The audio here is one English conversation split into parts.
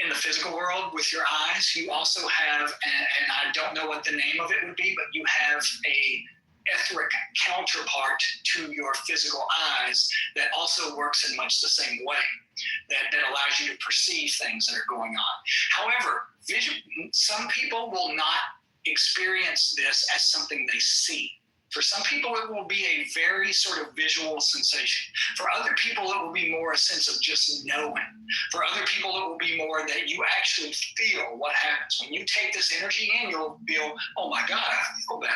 in the physical world with your eyes, you also have, and I don't know what the name of it would be, but you have a etheric counterpart to your physical eyes that also works in much the same way, that allows you to perceive things that are going on. However, some people will not experience this as something they see. For some people, it will be a very sort of visual sensation. For other people, it will be more a sense of just knowing. For other people, it will be more that you actually feel what happens. When you take this energy in, you'll feel, oh my God, I feel better.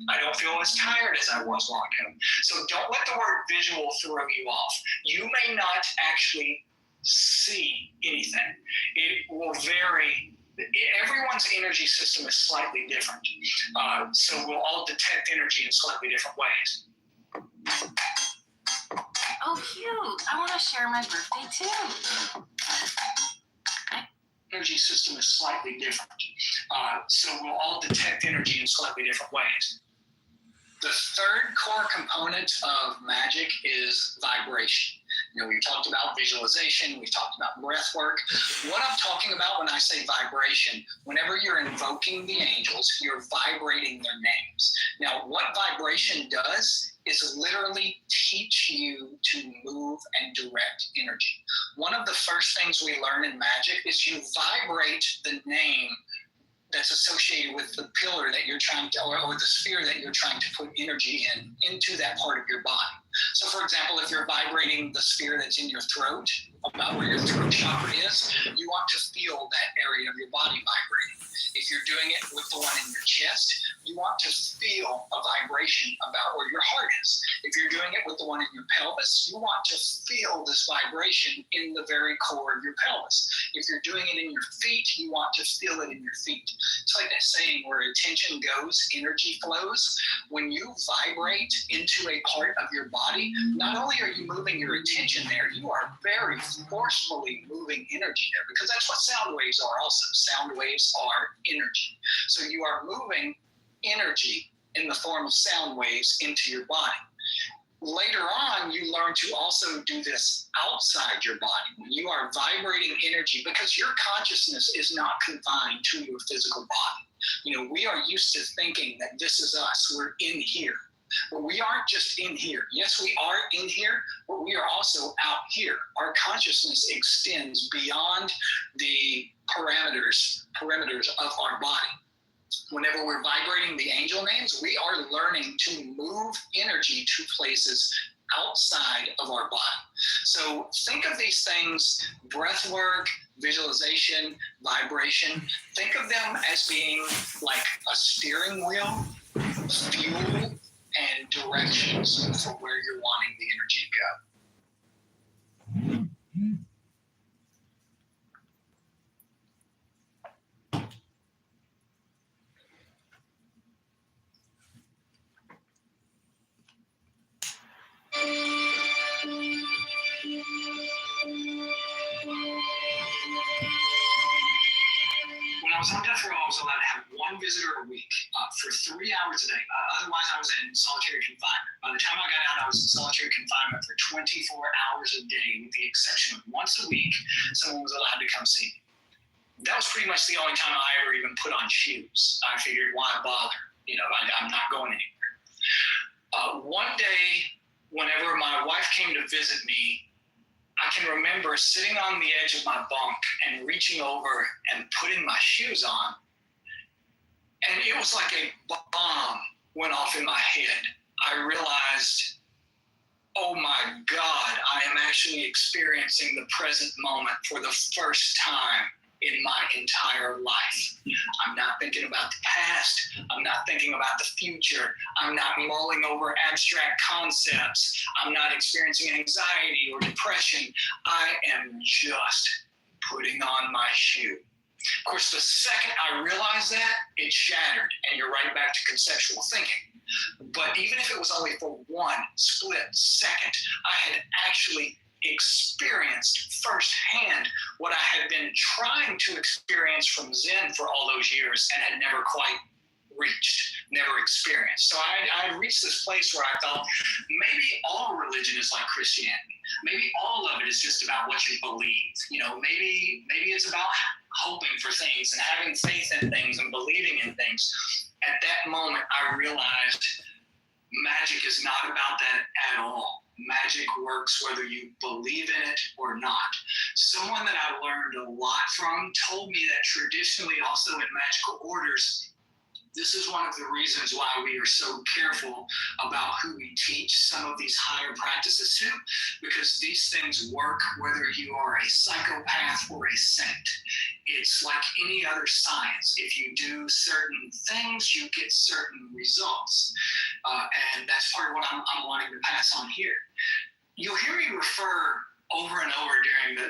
I don't feel as tired as I was long ago. So don't let the word visual throw you off. You may not actually see anything. It will vary. Everyone's energy system is slightly different. So we'll all detect energy in slightly different ways. Oh, cute. I want to share my birthday too. Energy system is slightly different. So we'll all detect energy in slightly different ways. The third core component of magic is vibration. You know, we've talked about visualization, we've talked about breath work. What I'm talking about when I say vibration, whenever you're invoking the angels, you're vibrating their names. Now, what vibration does is literally teach you to move and direct energy. One of the first things we learn in magic is you vibrate the name that's associated with the pillar that you're trying to, or the sphere that you're trying to put energy into that part of your body. So for example, if you're vibrating the sphere that's in your throat, about where your throat chakra is, you want to feel that area of your body vibrating. If you're doing it with the one in your chest, you want to feel a vibration about where your heart is. If you're doing it with the one in your pelvis, you want to feel this vibration in the very core of your pelvis. If you're doing it in your feet, you want to feel it in your feet. It's like that saying, where attention goes, energy flows. When you vibrate into a part of your body, not only are you moving your attention there, you are very forcefully moving energy there, because that's what sound waves are also. Sound waves are energy. So you are moving energy in the form of sound waves into your body. Later on, you learn to also do this outside your body. When you are vibrating energy, because your consciousness is not confined to your physical body. You know, we are used to thinking that this is us, we're in here. But we aren't just in here. Yes, we are in here, but we are also out here. Our consciousness extends beyond the perimeters of our body. Whenever we're vibrating the angel names, we are learning to move energy to places outside of our body. So think of these things: breath work, visualization, vibration. Think of them as being like a steering wheel, fuel, and directions for where you're wanting the energy to go. When I was on death row, I was allowed to have one visitor a week for 3 hours a day. Otherwise, I was in solitary confinement. By the time I got out, I was in solitary confinement for 24 hours a day, with the exception of once a week, someone was allowed to come see me. That was pretty much the only time I ever even put on shoes. I figured, why bother? You know, I'm not going anywhere. One day, whenever my wife came to visit me, I can remember sitting on the edge of my bunk and reaching over and putting my shoes on. And it was like a bomb went off in my head. I realized, oh my God, I am actually experiencing the present moment for the first time in my entire life. I'm not thinking about the past. I'm not thinking about the future. I'm not mulling over abstract concepts. I'm not experiencing anxiety or depression. I am just putting on my shoe. Of course, the second I realized that, it shattered, and you're right back to conceptual thinking. But even if it was only for one split second, I had actually experienced firsthand what I had been trying to experience from Zen for all those years and had never quite reached, never experienced. So I reached this place where I thought, maybe all religion is like Christianity. Maybe all of it is just about what you believe. You know, maybe it's about for things and having faith in things and believing in things, at that moment I realized magic is not about that at all. Magic works whether you believe in it or not. Someone that I learned a lot from told me that traditionally, also in magical orders, this is one of the reasons why we are so careful about who we teach some of these higher practices to, because these things work whether you are a psychopath or a saint. It's like any other science. If you do certain things, you get certain results. And that's part of what I'm wanting to pass on here. You'll hear me refer over and over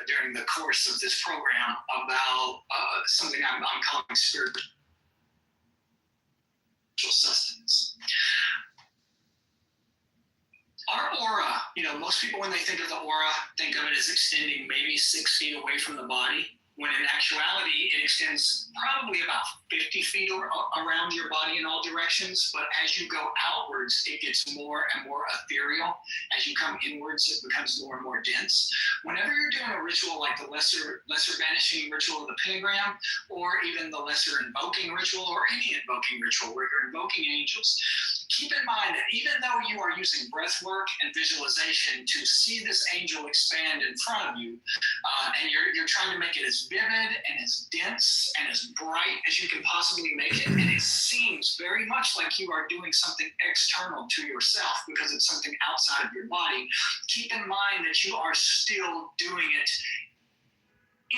during the course of this program about something I'm calling spiritual sustenance. Our aura, most people when they think of the aura, think of it as extending maybe 6 feet away from the body, when in actuality it extends probably about 50 feet around your body in all directions. But as you go outwards, it gets more and more ethereal. As you come inwards, it becomes more and more dense. Whenever you're doing a ritual like the lesser banishing ritual of the pentagram, or even the lesser invoking ritual, or any invoking ritual where you're invoking angels, keep in mind that even though you are using breath work and visualization to see this angel expand in front of you, and you're trying to make it as vivid and as dense and as bright as you can possibly make it, and it seems very much like you are doing something external to yourself because it's something outside of your body, keep in mind that you are still doing it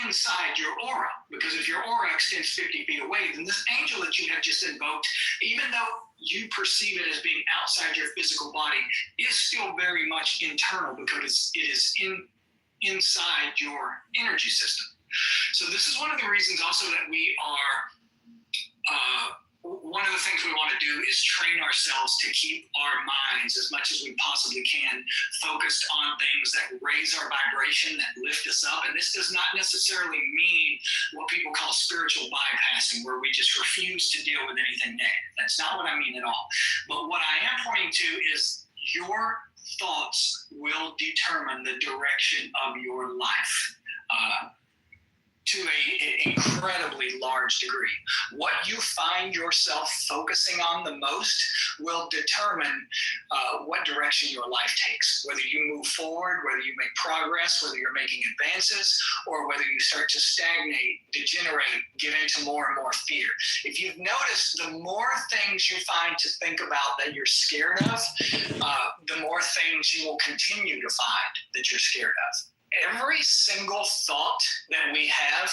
inside your aura, because if your aura extends 50 feet away, then this angel that you have just invoked, even though you perceive it as being outside your physical body, is still very much internal because it is inside your energy system. So this is one of the reasons also that we are one of the things we want to do is train ourselves to keep our minds, as much as we possibly can, focused on things that raise our vibration, that lift us up. And this does not necessarily mean what people call spiritual bypassing, where we just refuse to deal with anything negative. That's not what I mean at all. But what I am pointing to is your thoughts will determine the direction of your life. To an incredibly large degree. What you find yourself focusing on the most will determine what direction your life takes, whether you move forward, whether you make progress, whether you're making advances, or whether you start to stagnate, degenerate, get into more and more fear. If you've noticed, the more things you find to think about that you're scared of, the more things you will continue to find that you're scared of. Every single thought that we have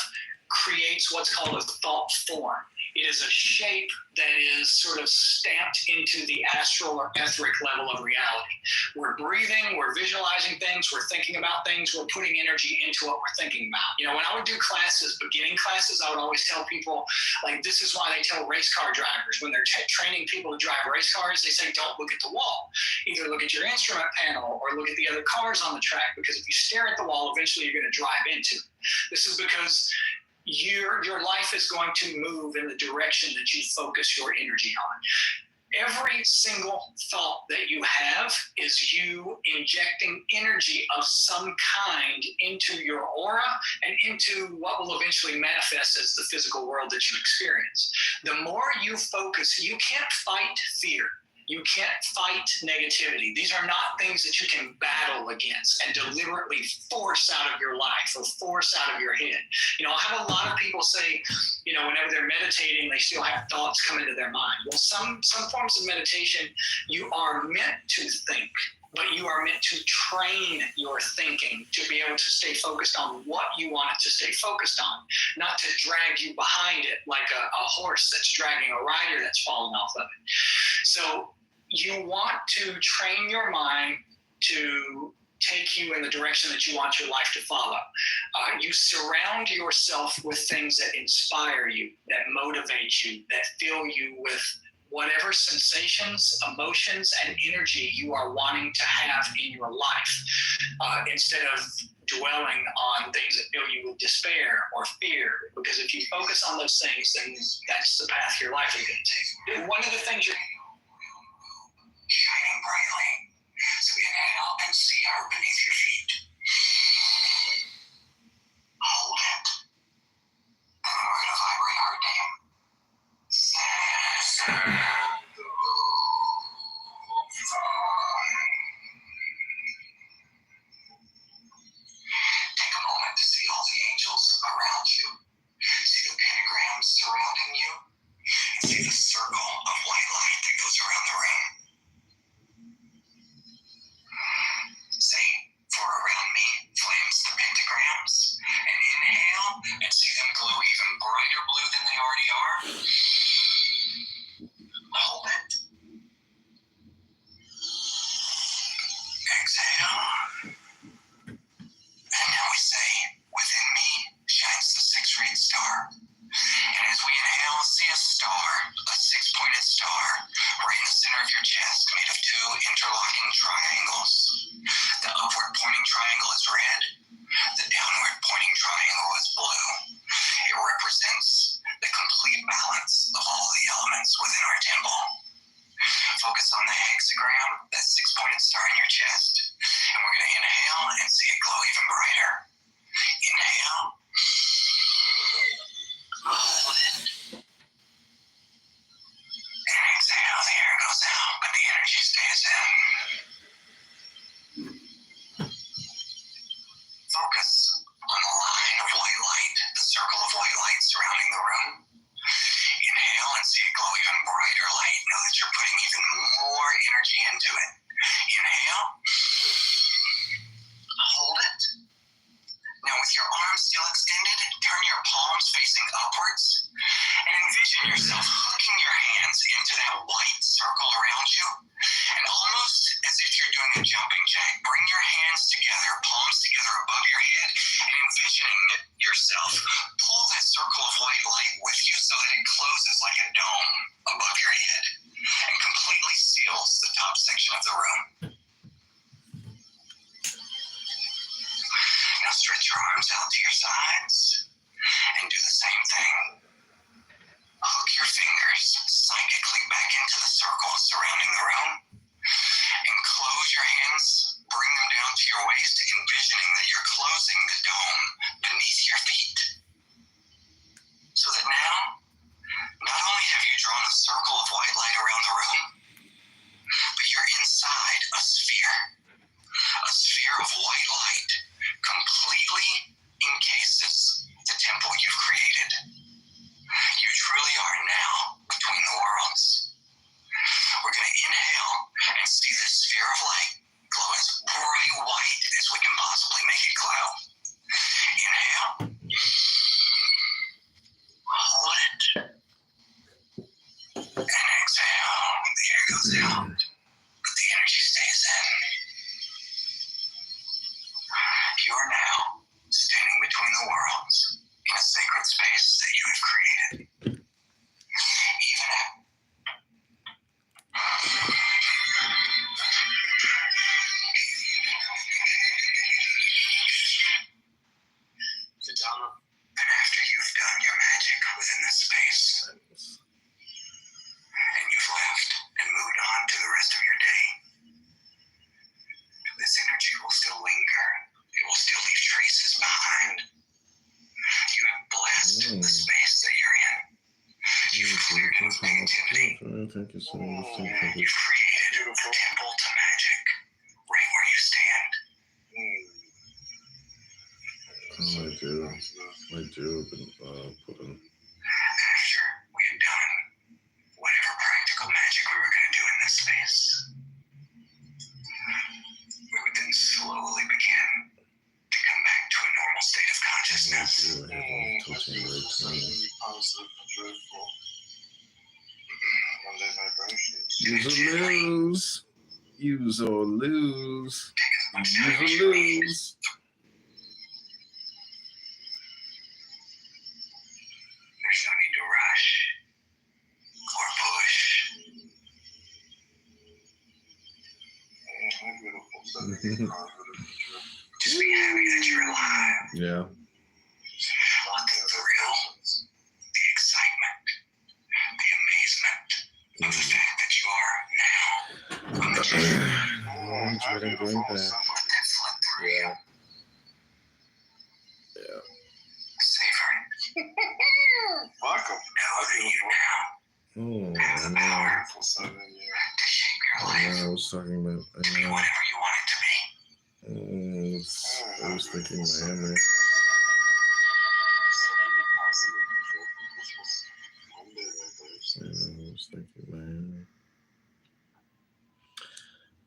creates what's called a thought form. It is a shape that is sort of stamped into the astral or etheric level of reality. We're breathing, we're visualizing things, we're thinking about things, we're putting energy into what we're thinking about. When I would do classes, beginning classes, I would always tell people, like, this is why they tell race car drivers when they're training people to drive race cars, they say, don't look at the wall. Either look at your instrument panel or look at the other cars on the track, because if you stare at the wall, eventually you're going to drive into it. This is because your life is going to move in the direction that you focus your energy on. Every single thought that you have is you injecting energy of some kind into your aura and into what will eventually manifest as the physical world that you experience. The more you focus, you can't fight fear. You can't fight negativity. These are not things that you can battle against and deliberately force out of your life or force out of your head. I have a lot of people say, whenever they're meditating, they still have thoughts come into their mind. Well, some forms of meditation, you are meant to think, but you are meant to train your thinking to be able to stay focused on what you want it to stay focused on, not to drag you behind it like a horse that's dragging a rider that's fallen off of it. So you want to train your mind to take you in the direction that you want your life to follow. You surround yourself with things that inspire you, that motivate you, that fill you with whatever sensations, emotions, and energy you are wanting to have in your life, instead of dwelling on things that fill you with despair or fear. Because if you focus on those things, then that's the path your life is going to take. And one of the things you're shining brightly, so inhale and see her beneath your feet. Hold it. And we're going to Inhale and see them glow even brighter blue than they already are. Hold it. Exhale. And now we say, within me shines the six-rayed star. And as we inhale, see a star, a six-pointed star, right in the center of your chest, made of two interlocking triangles. The upward pointing triangle is red. The downward pointing triangle is blue. It represents the complete balance of all the elements within our temple. Focus on the hexagram, that six-pointed star in your chest, and we're going to inhale and see it glow even brighter. Inhale. Hold it. And exhale, the air goes out, but the energy stays in. Focus on the line of white light, the circle of white light surrounding the room. Inhale and see it glow even brighter light. Know that you're putting even more energy into it. Inhale. Hold it. Now with your arms still extended, turn your palms facing upwards and envision yourself hooking your hands into that white circle around you. And almost as if you're doing a jumping jack, bring your hands together, palms together above your head, and envisioning yourself pull that circle of white light with you so that it closes like a dome above your head and completely seals the top section of the room. Now stretch your arms out to your sides and do the same thing. Hook your fingers psychically back into the circle surrounding the room and close your hands, bring them down to your waist, envisioning that you're closing the dome beneath your feet. So that now, not only have you drawn a circle of white light around the room, but you're inside a sphere of white light, completely encases the temple you've created. You truly are now between the worlds. We're going to inhale and see this sphere of light glow as bright white as we can possibly make it glow. Inhale. Hold it. And exhale. The air goes out, but the energy stays in. You're now standing between the worlds in a sacred space that you have created. Even at then after you've done your magic within this space, and you've left and moved on to the rest of your day, this energy will still linger. It will still leave traces behind. You have blessed the space that you're in. You've cleared its negativity. You've created a temple to magic right where you stand. I do. Put in. After we had done whatever practical magic we were going to do in this space, we would then slowly begin to come back to a normal state of consciousness. Use or lose. Take as much time as you need. There's no need to rush or push. Just be happy that you're alive. Yeah. Let the thrill, the excitement, the amazement of the fact that you are now a magician. I'm trying to bring back. Let that flood through you. Yeah. Savor it. Welcome. Know that you now have the power to shape your life I was talking about. to be whatever you want it to be. I was thinking Miami.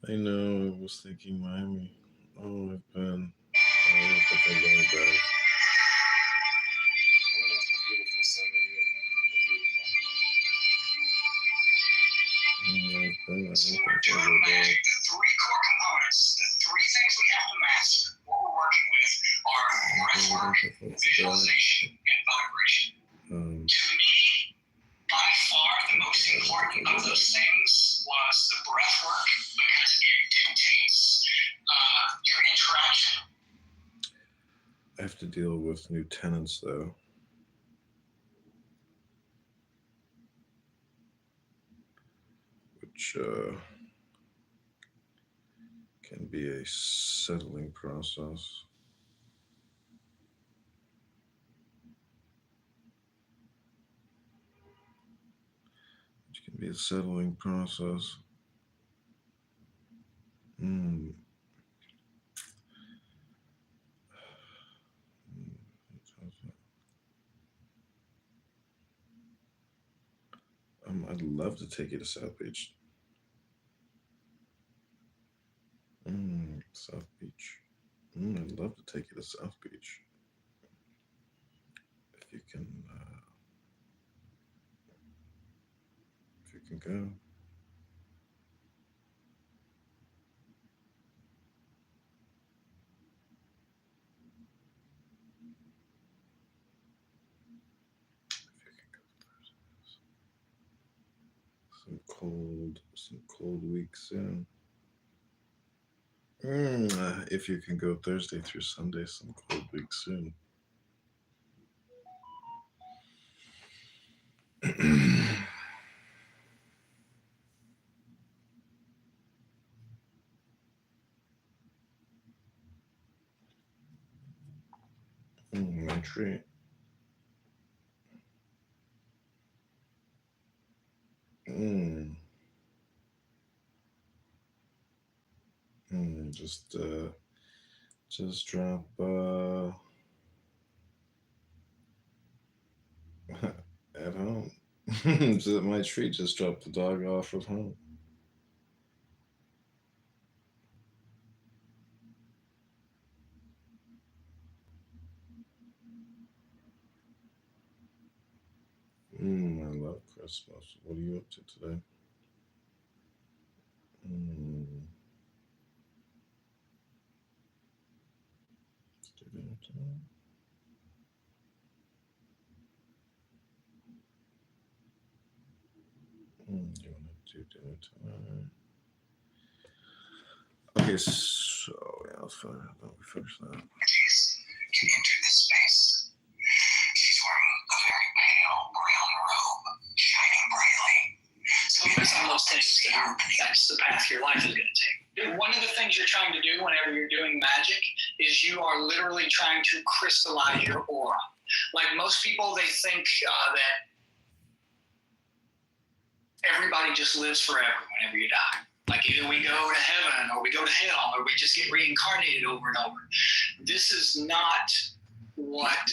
I know, I was thinking Miami. Oh, I've been. I don't think I'm going back. So when we're doing magic, the three core components, the three things we have to master, what we're working with, are breath work, visualization, and vibration. To me, by far the most important of those things was the breath work because it dictates your interaction. I have to deal with new tenants though. Which can be a settling process. Which can be a settling process. I'd love to take you to South Beach. South Beach. I'd love to take you to South Beach. If you can go. Some cold weeks soon. If you can go Thursday through Sunday, some cold weeks soon. My tree. Just drop at home. So my tree just dropped the dog off at home. I love Christmas. What are you up to today? You want to do dinner tonight? Okay, so yeah, let's finish that. We finish that. You enter this space. She's wearing a very pale brown robe, shining brightly. So focus on those things, that's the path your life is going to take. One of the things you're trying to do whenever you're doing magic is you are literally trying to crystallize your aura. Like most people, they think that everybody just lives forever whenever you die. Like either we go to heaven or we go to hell or we just get reincarnated over and over. This is not what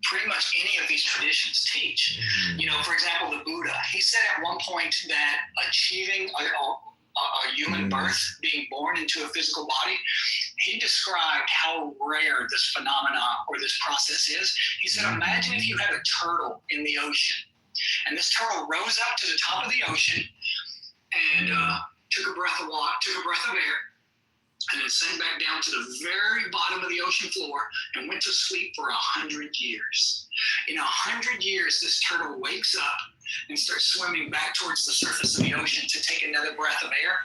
pretty much any of these traditions teach. You know, for example, the Buddha, he said at one point that achieving a human birth, being born into a physical body, he described how rare this phenomena or this process is. He said, imagine if you had a turtle in the ocean, and this turtle rose up to the top of the ocean and took a breath of air, and then sank back down to the very bottom of the ocean floor and went to sleep for 100 years. In 100 years, this turtle wakes up and starts swimming back towards the surface of the ocean to take another breath of air.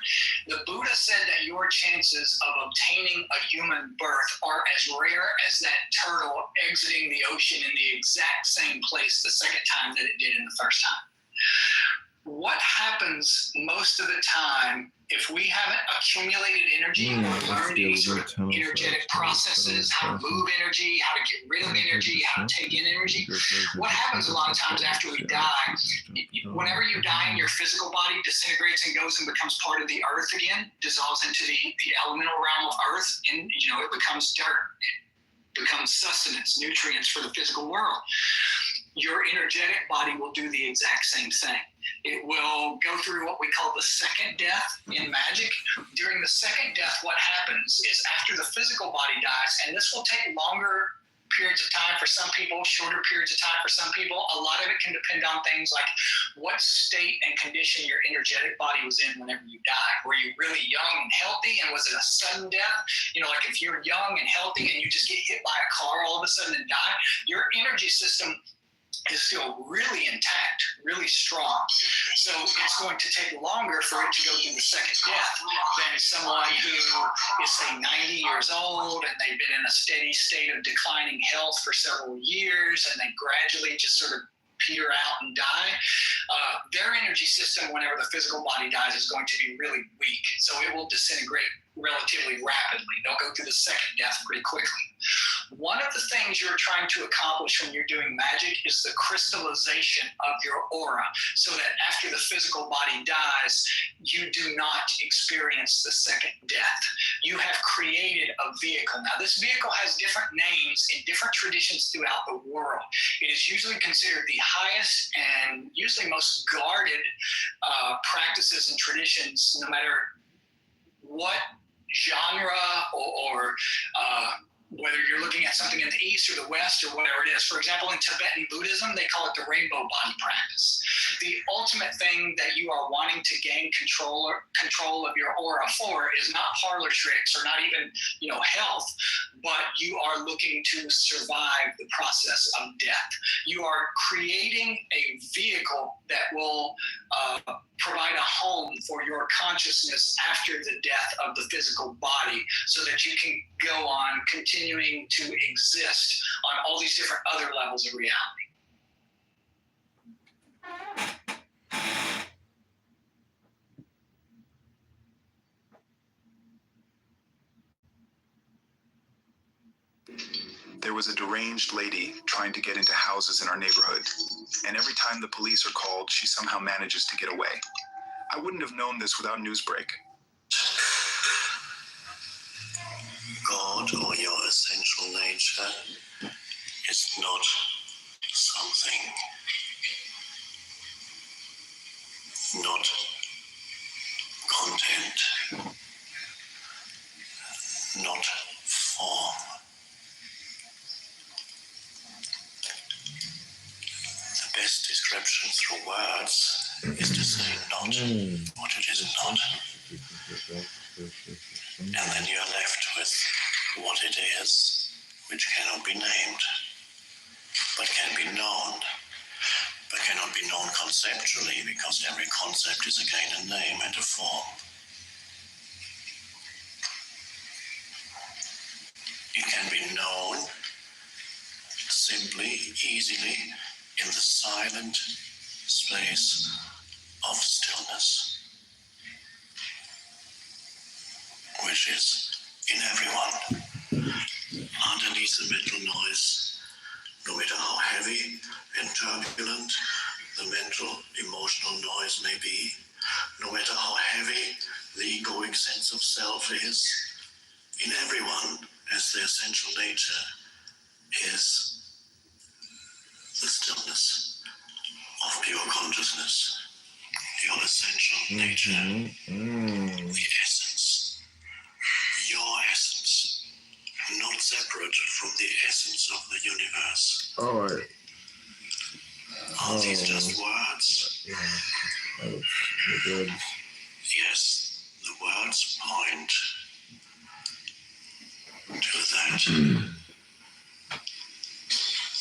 The Buddha said that your chances of obtaining a human birth are as rare as that turtle exiting the ocean in the exact same place the second time that it did in the first time. What happens most of the time if we haven't accumulated energy or learned any sort of energetic processes, how to move energy, how to get rid of energy, how to take in energy? What happens a lot of times after we die, whenever you die and your physical body disintegrates and goes and becomes part of the earth again, dissolves into the elemental realm of earth, and it becomes dirt. It becomes sustenance, nutrients for the physical world. Your energetic body will do the exact same thing. It will go through what we call the second death in magic. During the second death, what happens is after the physical body dies, and this will take longer periods of time for some people, shorter periods of time for some people. A lot of it can depend on things like what state and condition your energetic body was in whenever you died. Were you really young and healthy, and was it a sudden death? You know, like if you're young and healthy and you just get hit by a car all of a sudden and die, your energy system is still really intact, really strong. So it's going to take longer for it to go through the second death than someone who is, say, 90 years old and they've been in a steady state of declining health for several years and they gradually just sort of peter out and die. Their energy system, whenever the physical body dies, is going to be really weak. So it will disintegrate relatively rapidly. They'll go through the second death pretty quickly. One of the things you're trying to accomplish when you're doing magic is the crystallization of your aura, so that after the physical body dies, you do not experience the second death. You have created a vehicle. Now, this vehicle has different names in different traditions throughout the world. It is usually considered the highest and usually most guarded practices and traditions, no matter what genre or whether you're looking at something in the East or the West or whatever it is. For example, in Tibetan Buddhism, they call it the rainbow body practice. The ultimate thing that you are wanting to gain control of your aura for is not parlor tricks or not even, health, but you are looking to survive the process of death. You are creating a vehicle that will provide a home for your consciousness after the death of the physical body, so that you can go on continuing to exist on all these different other levels of reality. There was a deranged lady trying to get into houses in our neighborhood, and every time the police are called, she somehow manages to get away. I wouldn't have known this without Newsbreak. God, or your essential nature, is not something, not content, not form. The best description through words is to say not what it is not. And then you are left with what it is, which cannot be named, but can be known, but cannot be known conceptually, because every concept is again a name and a form. It can be known simply, easily, in the silent space of stillness, which is in everyone. Underneath the mental noise, no matter how heavy and turbulent the mental, emotional noise may be, no matter how heavy the egoic sense of self is, in everyone, as the essential nature, is the stillness of pure consciousness, your essential nature, the essence, your essence, not separate from the essence of the universe. Oh, right. Are these just words? Yeah. Oh, the words. Yes, the words point to that.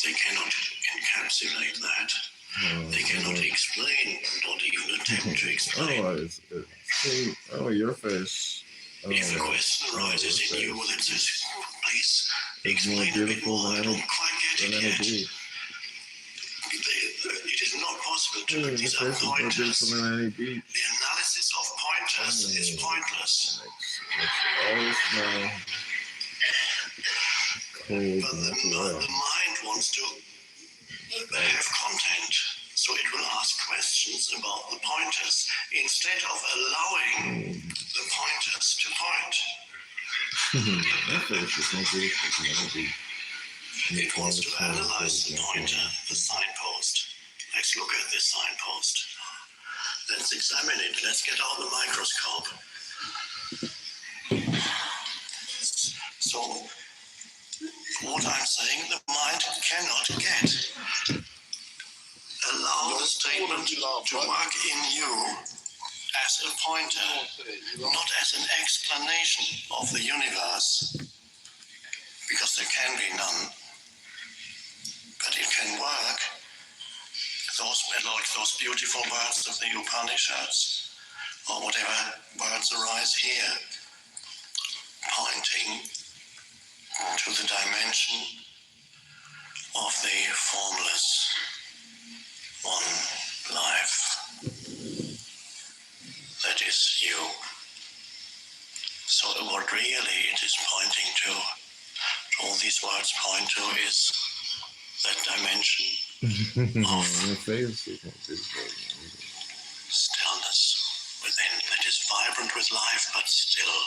They cannot encapsulate that. They cannot explain, not even attempt to explain. Your face. If a question arises in you that says, please explain a bit more, I don't quite get it yet. It is not possible to. These are pointers. The analysis of pointers is pointless. But the mind wants to have content, so it will ask questions about the pointers instead of allowing the pointers to point. It wants to analyze the pointer, the signpost. Let's look at this signpost. Let's examine it. Let's get out the microscope. So, what I'm saying the mind cannot get. Allow the statement to work in you as a pointer, not as an explanation of the universe, because there can be none, but it can work. Those beautiful words of the Upanishads, or whatever words arise here, pointing to the dimension of the formless one life. That is you. So what really it is pointing to all these words point to, is that dimension My face is not visible. stillness within that is vibrant with life, but still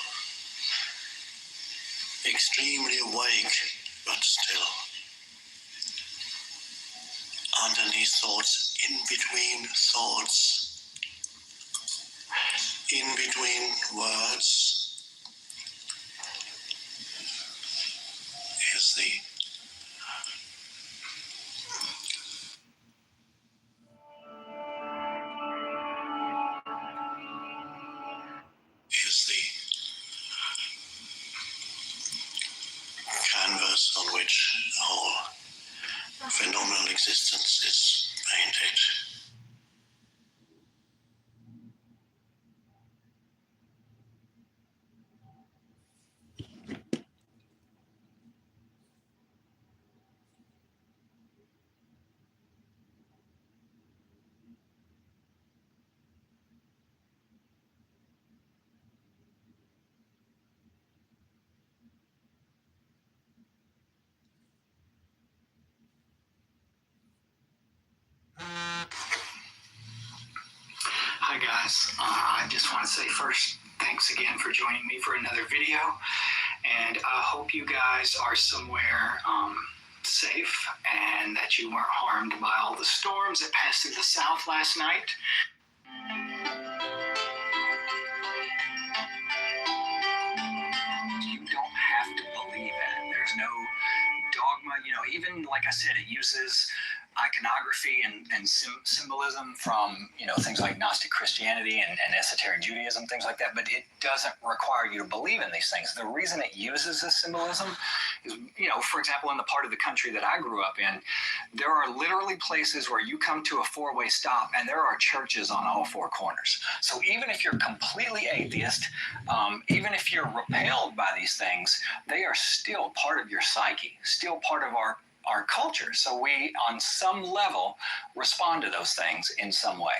extremely awake, but still underneath thoughts, in between thoughts, in between words, is the canvas on which the whole phenomenal existence is painted. Hi guys, I just want to say first, thanks again for joining me for another video, and I hope you guys are somewhere safe and that you weren't harmed by all the storms that passed through the south last night. You don't have to believe in it. There's no dogma, even like I said, it uses iconography and symbolism from things like Gnostic Christianity and esoteric Judaism, things like that, but it doesn't require you to believe in these things. The reason it uses this symbolism is, for example, in the part of the country that I grew up in, there are literally places where you come to a four-way stop and there are churches on all four corners. So even if you're completely atheist, even if you're repelled by these things, they are still part of your psyche, still part of our culture. So we, on some level, respond to those things in some way.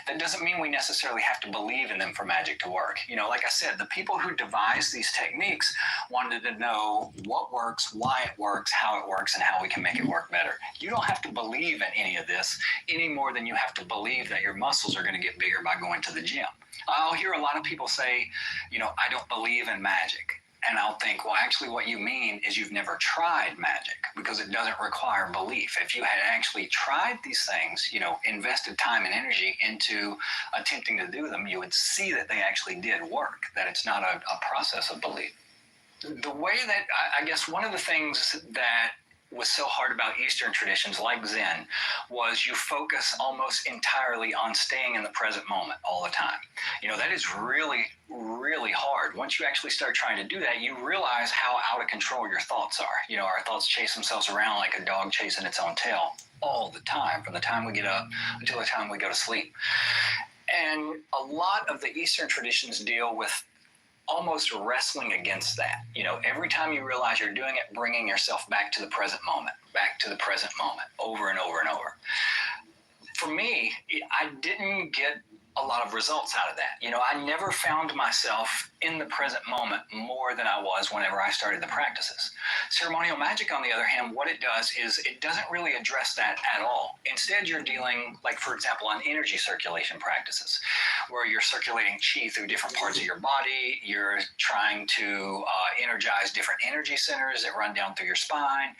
That doesn't mean we necessarily have to believe in them for magic to work. Like I said, the people who devised these techniques wanted to know what works, why it works, how it works, and how we can make it work better. You don't have to believe in any of this any more than you have to believe that your muscles are going to get bigger by going to the gym. I'll hear a lot of people say, I don't believe in magic. And I'll think, well, actually what you mean is you've never tried magic, because it doesn't require belief. If you had actually tried these things, invested time and energy into attempting to do them, you would see that they actually did work, that it's not a process of belief. The way that, I guess one of the things that was so hard about Eastern traditions like Zen was you focus almost entirely on staying in the present moment all the time. That is really, really hard. Once you actually start trying to do that, you realize how out of control your thoughts are. Our thoughts chase themselves around like a dog chasing its own tail all the time, from the time we get up until the time we go to sleep. And a lot of the Eastern traditions deal with almost wrestling against that. Every time you realize you're doing it, bringing yourself back to the present moment, over and over and over. For me, I didn't get a lot of results out of that. I never found myself in the present moment more than I was whenever I started the practices. Ceremonial magic, on the other hand, what it does is it doesn't really address that at all. Instead, you're dealing, like, for example, on energy circulation practices, where you're circulating chi through different parts of your body. You're trying to energize different energy centers that run down through your spine.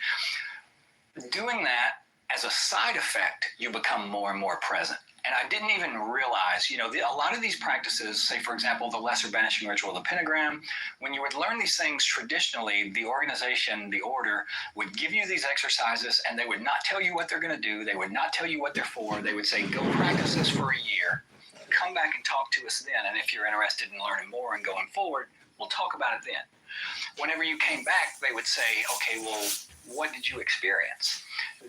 Doing that, as a side effect, you become more and more present. And I didn't even realize, a lot of these practices, say, for example, the lesser banishing ritual, the pentagram, when you would learn these things traditionally, the organization, the order, would give you these exercises and they would not tell you what they're going to do. They would not tell you what they're for. They would say, go practice this for a year. Come back and talk to us then. And if you're interested in learning more and going forward, we'll talk about it then. Whenever you came back, they would say, okay, well, what did you experience?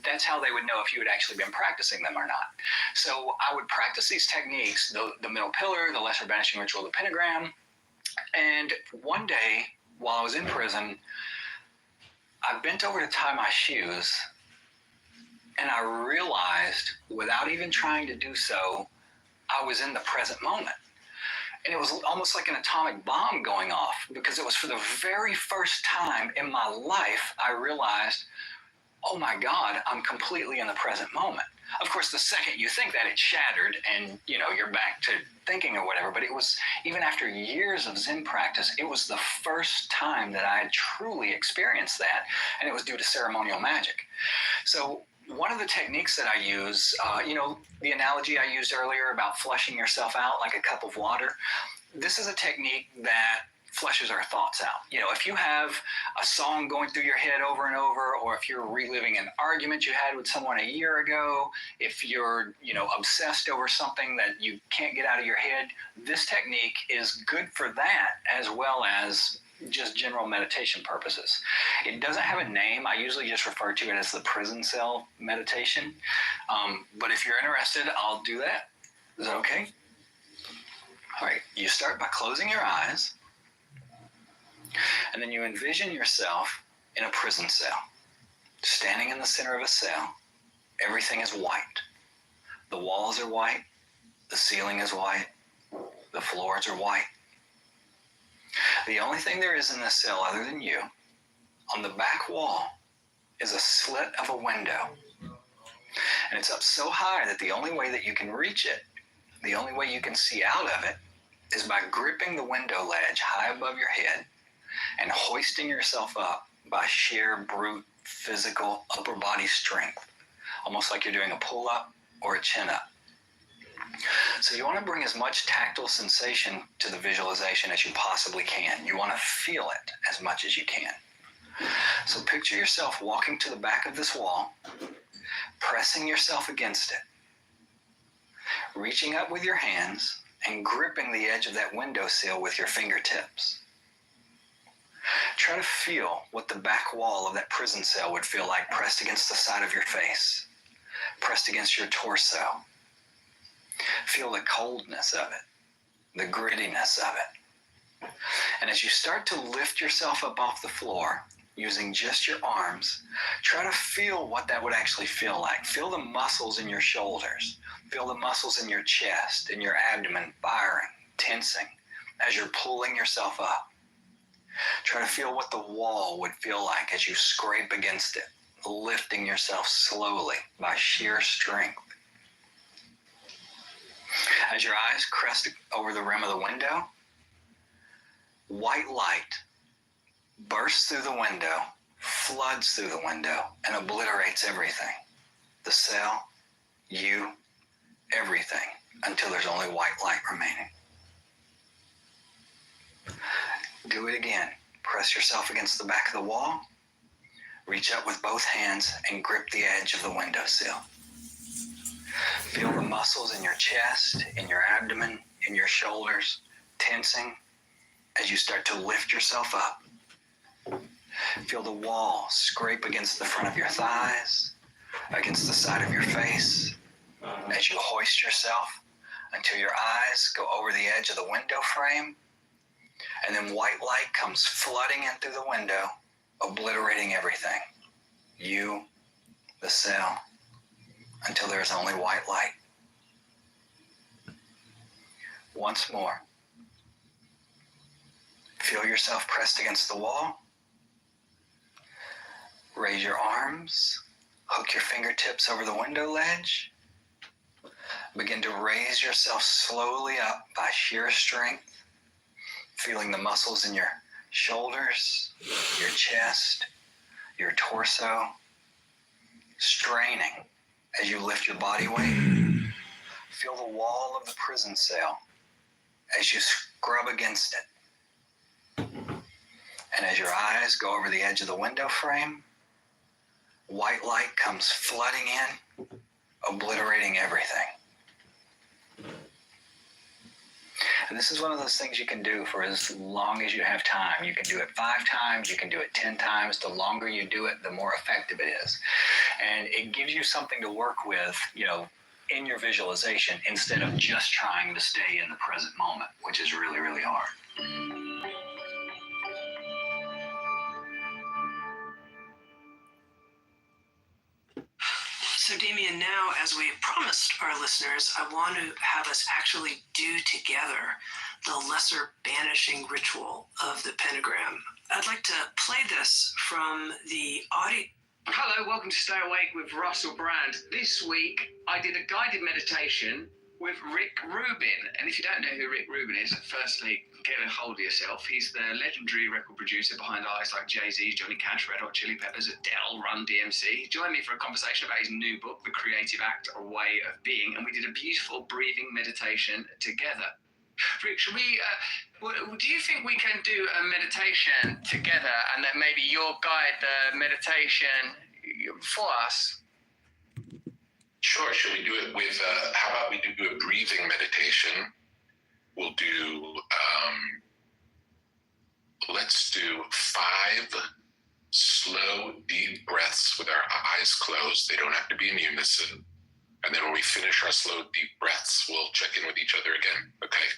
That's how they would know if you had actually been practicing them or not. So I would practice these techniques, the middle pillar, the lesser banishing ritual, the pentagram. And one day, while I was in prison, I bent over to tie my shoes, and I realized, without even trying to do so, I was in the present moment. And it was almost like an atomic bomb going off, because it was for the very first time in my life I realized, oh my God, I'm completely in the present moment. Of course, the second you think that, it's shattered and you're back to thinking or whatever. But it was, even after years of Zen practice, it was the first time that I had truly experienced that, and it was due to ceremonial magic. So one of the techniques that I use, the analogy I used earlier about flushing yourself out like a cup of water, this is a technique that flushes our thoughts out. If you have a song going through your head over and over, or if you're reliving an argument you had with someone a year ago, if you're, obsessed over something that you can't get out of your head, this technique is good for that as well as just general meditation purposes. It doesn't have a name. I usually just refer to it as the prison cell meditation. But if you're interested, I'll do that. Is that okay? All right. You start by closing your eyes, and then you envision yourself in a prison cell, standing in the center of a cell. Everything is white. The walls are white. The ceiling is white. The floors are white. The only thing there is in this cell other than you, on the back wall, is a slit of a window. And it's up so high that the only way that you can reach it, the only way you can see out of it, is by gripping the window ledge high above your head and hoisting yourself up by sheer brute physical upper body strength, almost like you're doing a pull-up or a chin-up. So you want to bring as much tactile sensation to the visualization as you possibly can. You want to feel it as much as you can. So picture yourself walking to the back of this wall, pressing yourself against it, reaching up with your hands and gripping the edge of that windowsill with your fingertips. Try to feel what the back wall of that prison cell would feel like pressed against the side of your face, pressed against your torso. Feel the coldness of it, the grittiness of it. And as you start to lift yourself up off the floor using just your arms, try to feel what that would actually feel like. Feel the muscles in your shoulders. Feel the muscles in your chest, in your abdomen firing, tensing as you're pulling yourself up. Try to feel what the wall would feel like as you scrape against it, lifting yourself slowly by sheer strength. As your eyes crest over the rim of the window, white light bursts through the window, floods through the window, and obliterates everything. The cell, you, everything, until there's only white light remaining. Do it again. Press yourself against the back of the wall, reach up with both hands and grip the edge of the windowsill. Feel the muscles in your chest, in your abdomen, in your shoulders, tensing as you start to lift yourself up. Feel the wall scrape against the front of your thighs, against the side of your face, as you hoist yourself until your eyes go over the edge of the window frame, and then white light comes flooding in through the window, obliterating everything. You, the cell, until there's only white light. Once more. Feel yourself pressed against the wall. Raise your arms. Hook your fingertips over the window ledge. Begin to raise yourself slowly up by sheer strength, feeling the muscles in your shoulders, your chest, your torso, straining as you lift your body weight, Feel the wall of the prison cell as you scrub against it. And as your eyes go over the edge of the window frame, white light comes flooding in, obliterating everything. And this is one of those things you can do for as long as you have time. You can do it 5 times, you can do it 10 times. The longer you do it, the more effective it is. And it gives you something to work with, in your visualization instead of just trying to stay in the present moment, which is really, really hard. So Damien, now as we promised our listeners, I want to have us actually do together the lesser banishing ritual of the pentagram. I'd like to play this from the audio. Hello, welcome to Stay Awake with Russell Brand. This week, I did a guided meditation with Rick Rubin. And if you don't know who Rick Rubin is, firstly, get a hold of yourself. He's the legendary record producer behind artists like Jay-Z, Johnny Cash, Red Hot Chili Peppers, Adele, Run DMC. He joined me for a conversation about his new book, The Creative Act, A Way of Being, and we did a beautiful breathing meditation together. Rick, should we, do you think we can do a meditation together and that maybe you'll guide the meditation for us? Sure. Should we do it with, how about we do a breathing meditation? We'll do, let's do 5 slow, deep breaths with our eyes closed. They don't have to be in unison. And then when we finish our slow, deep breaths, we'll check in with each other again. Okay?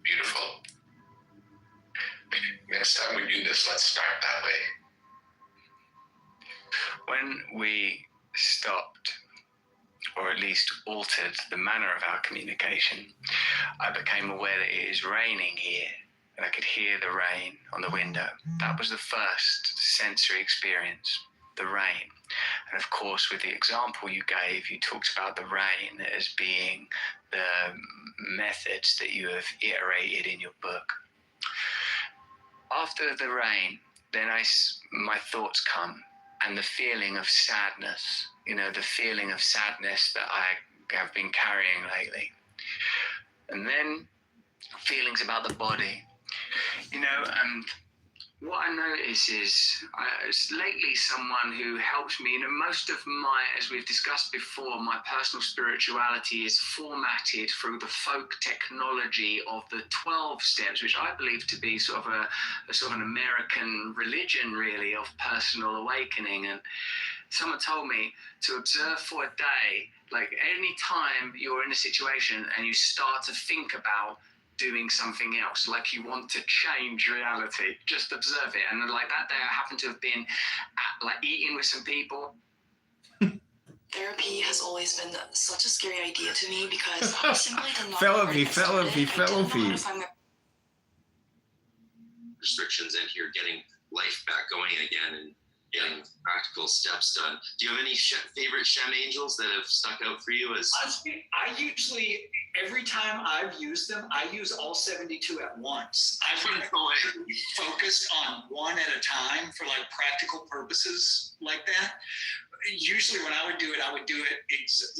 Beautiful. Next time we do this, let's start that way. When we stopped, or at least altered the manner of our communication, I became aware that it is raining here, and I could hear the rain on the window. That was the first sensory experience, the rain. And of course, with the example you gave, you talked about the rain as being the methods that you have iterated in your book. After the rain, then my thoughts come, and the feeling of sadness, the feeling of sadness that I have been carrying lately. And then feelings about the body, and what I notice is lately someone who helps me, most of my, as we've discussed before, my personal spirituality is formatted through the folk technology of the 12 steps, which I believe to be sort of an American religion, really, of personal awakening. And someone told me to observe for a day, like any time you're in a situation and you start to think about doing something else, like you want to change reality, just observe it. And like that day I happened to have been eating with some people. Therapy has always been such a scary idea to me because I simply did not restrictions and you're getting life back going again and getting practical steps done. Do you have any favorite Shem angels that have stuck out for you? I usually Every time I've used them, I use all 72 at once. I've been focused on one at a time for like practical purposes like that. Usually when I would do it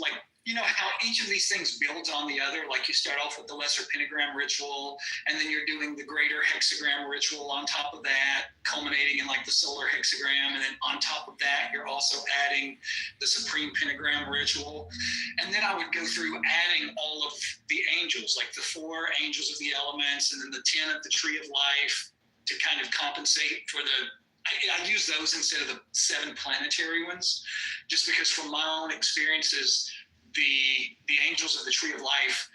like, you know how each of these things builds on the other. Like you start off with the lesser pentagram ritual, and then you're doing the greater hexagram ritual on top of that, culminating in like the solar hexagram. And then on top of that, you're also adding the supreme pentagram ritual. And then I would go through adding all of the angels, like the 4 angels of the elements, and then the 10 of the tree of life to kind of compensate for I use those instead of the 7 planetary ones, just because from my own experiences, the angels of the tree of life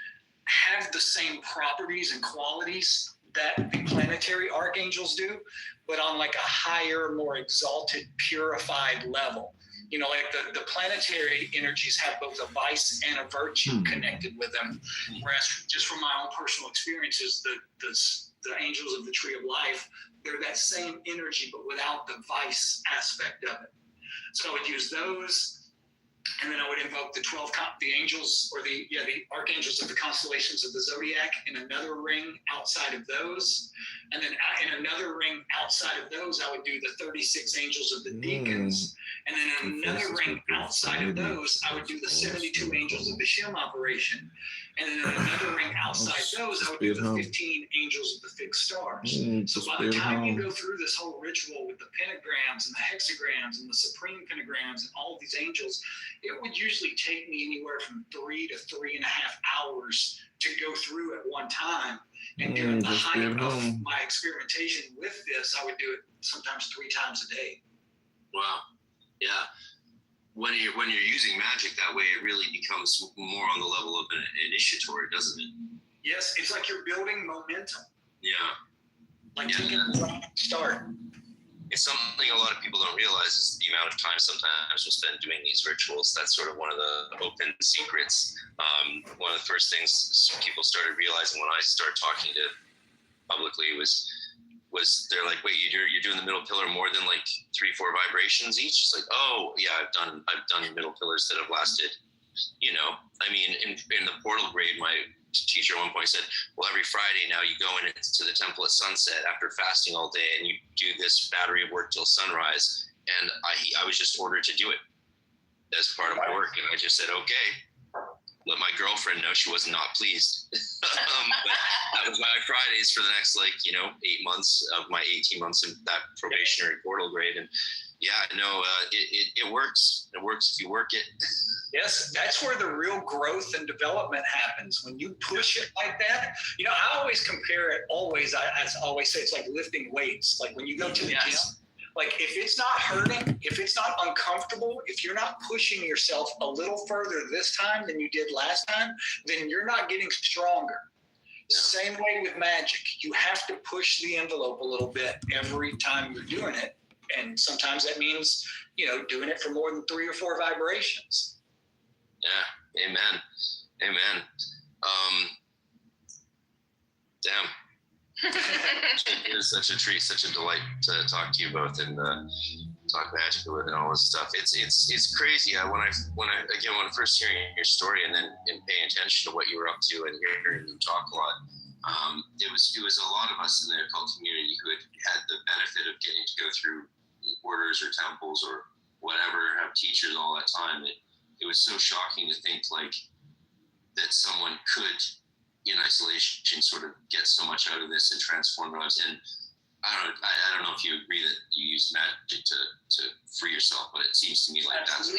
have the same properties and qualities that the planetary archangels do, but on like a higher, more exalted, purified level. You know, like the planetary energies have both a vice and a virtue connected with them, whereas just from my own personal experiences, the angels of the tree of life, they're that same energy, but without the vice aspect of it. So I would use those. And then I would invoke the angels, or the archangels of the constellations of the zodiac in another ring outside of those. And then in another ring outside of those, I would do the 36 angels of the deacons. And then in another ring outside of those, I would do the 72 angels of the Shem operation. And then in another ring outside those, I would do the 15 angels of the fixed stars. So by the time you go through this whole ritual with the pentagrams and the hexagrams and the supreme pentagrams and all of these angels, it would usually take me anywhere from 3 to 3.5 hours to go through at one time. And during the height of my experimentation with this, I would do it sometimes 3 times a day. Wow. Yeah. When you're using magic that way, it really becomes more on the level of an initiatory, doesn't it? Yes, it's like you're building momentum. Yeah. Like taking a start. It's something a lot of people don't realize is the amount of time sometimes we'll spend doing these rituals. That's sort of one of the open secrets. One of the first things people started realizing when I started talking to publicly was they're like, wait, you're doing the middle pillar more than like 3-4 vibrations each? It's like, oh yeah, I've done middle pillars that have lasted, you know, I mean, in the portal grade, my teacher at one point said, well, every Friday now you go in to the temple at sunset after fasting all day and you do this battery of work till sunrise. And I was just ordered to do it as part of my work. And I just said, okay, let my girlfriend know. She was not pleased. But that was my Fridays for the next 8 months of my 18 months in that probationary portal grade. And yeah, no, it works. It works if you work it. Yes, that's where the real growth and development happens. When you push it like that, you know, I always compare it I always say it's like lifting weights. Like when you go to the gym, like if it's not hurting, if it's not uncomfortable, if you're not pushing yourself a little further this time than you did last time, then you're not getting stronger. Yeah. Same way with magic. You have to push the envelope a little bit every time you're doing it. And sometimes that means, you know, doing it for more than 3 or 4 vibrations. Yeah. Amen. Damn. It is such a treat, such a delight to talk to you both and talk magic with and all this stuff. It's crazy. When I first hearing your story and then paying attention to what you were up to and hearing you talk a lot, it was a lot of us in the occult community who had the benefit of getting to go through orders or temples or whatever, have teachers all that time. It was so shocking to think that someone could, in isolation, sort of get so much out of this and transform their lives. And I don't know if you agree that you use magic to free yourself, but it seems to me like that's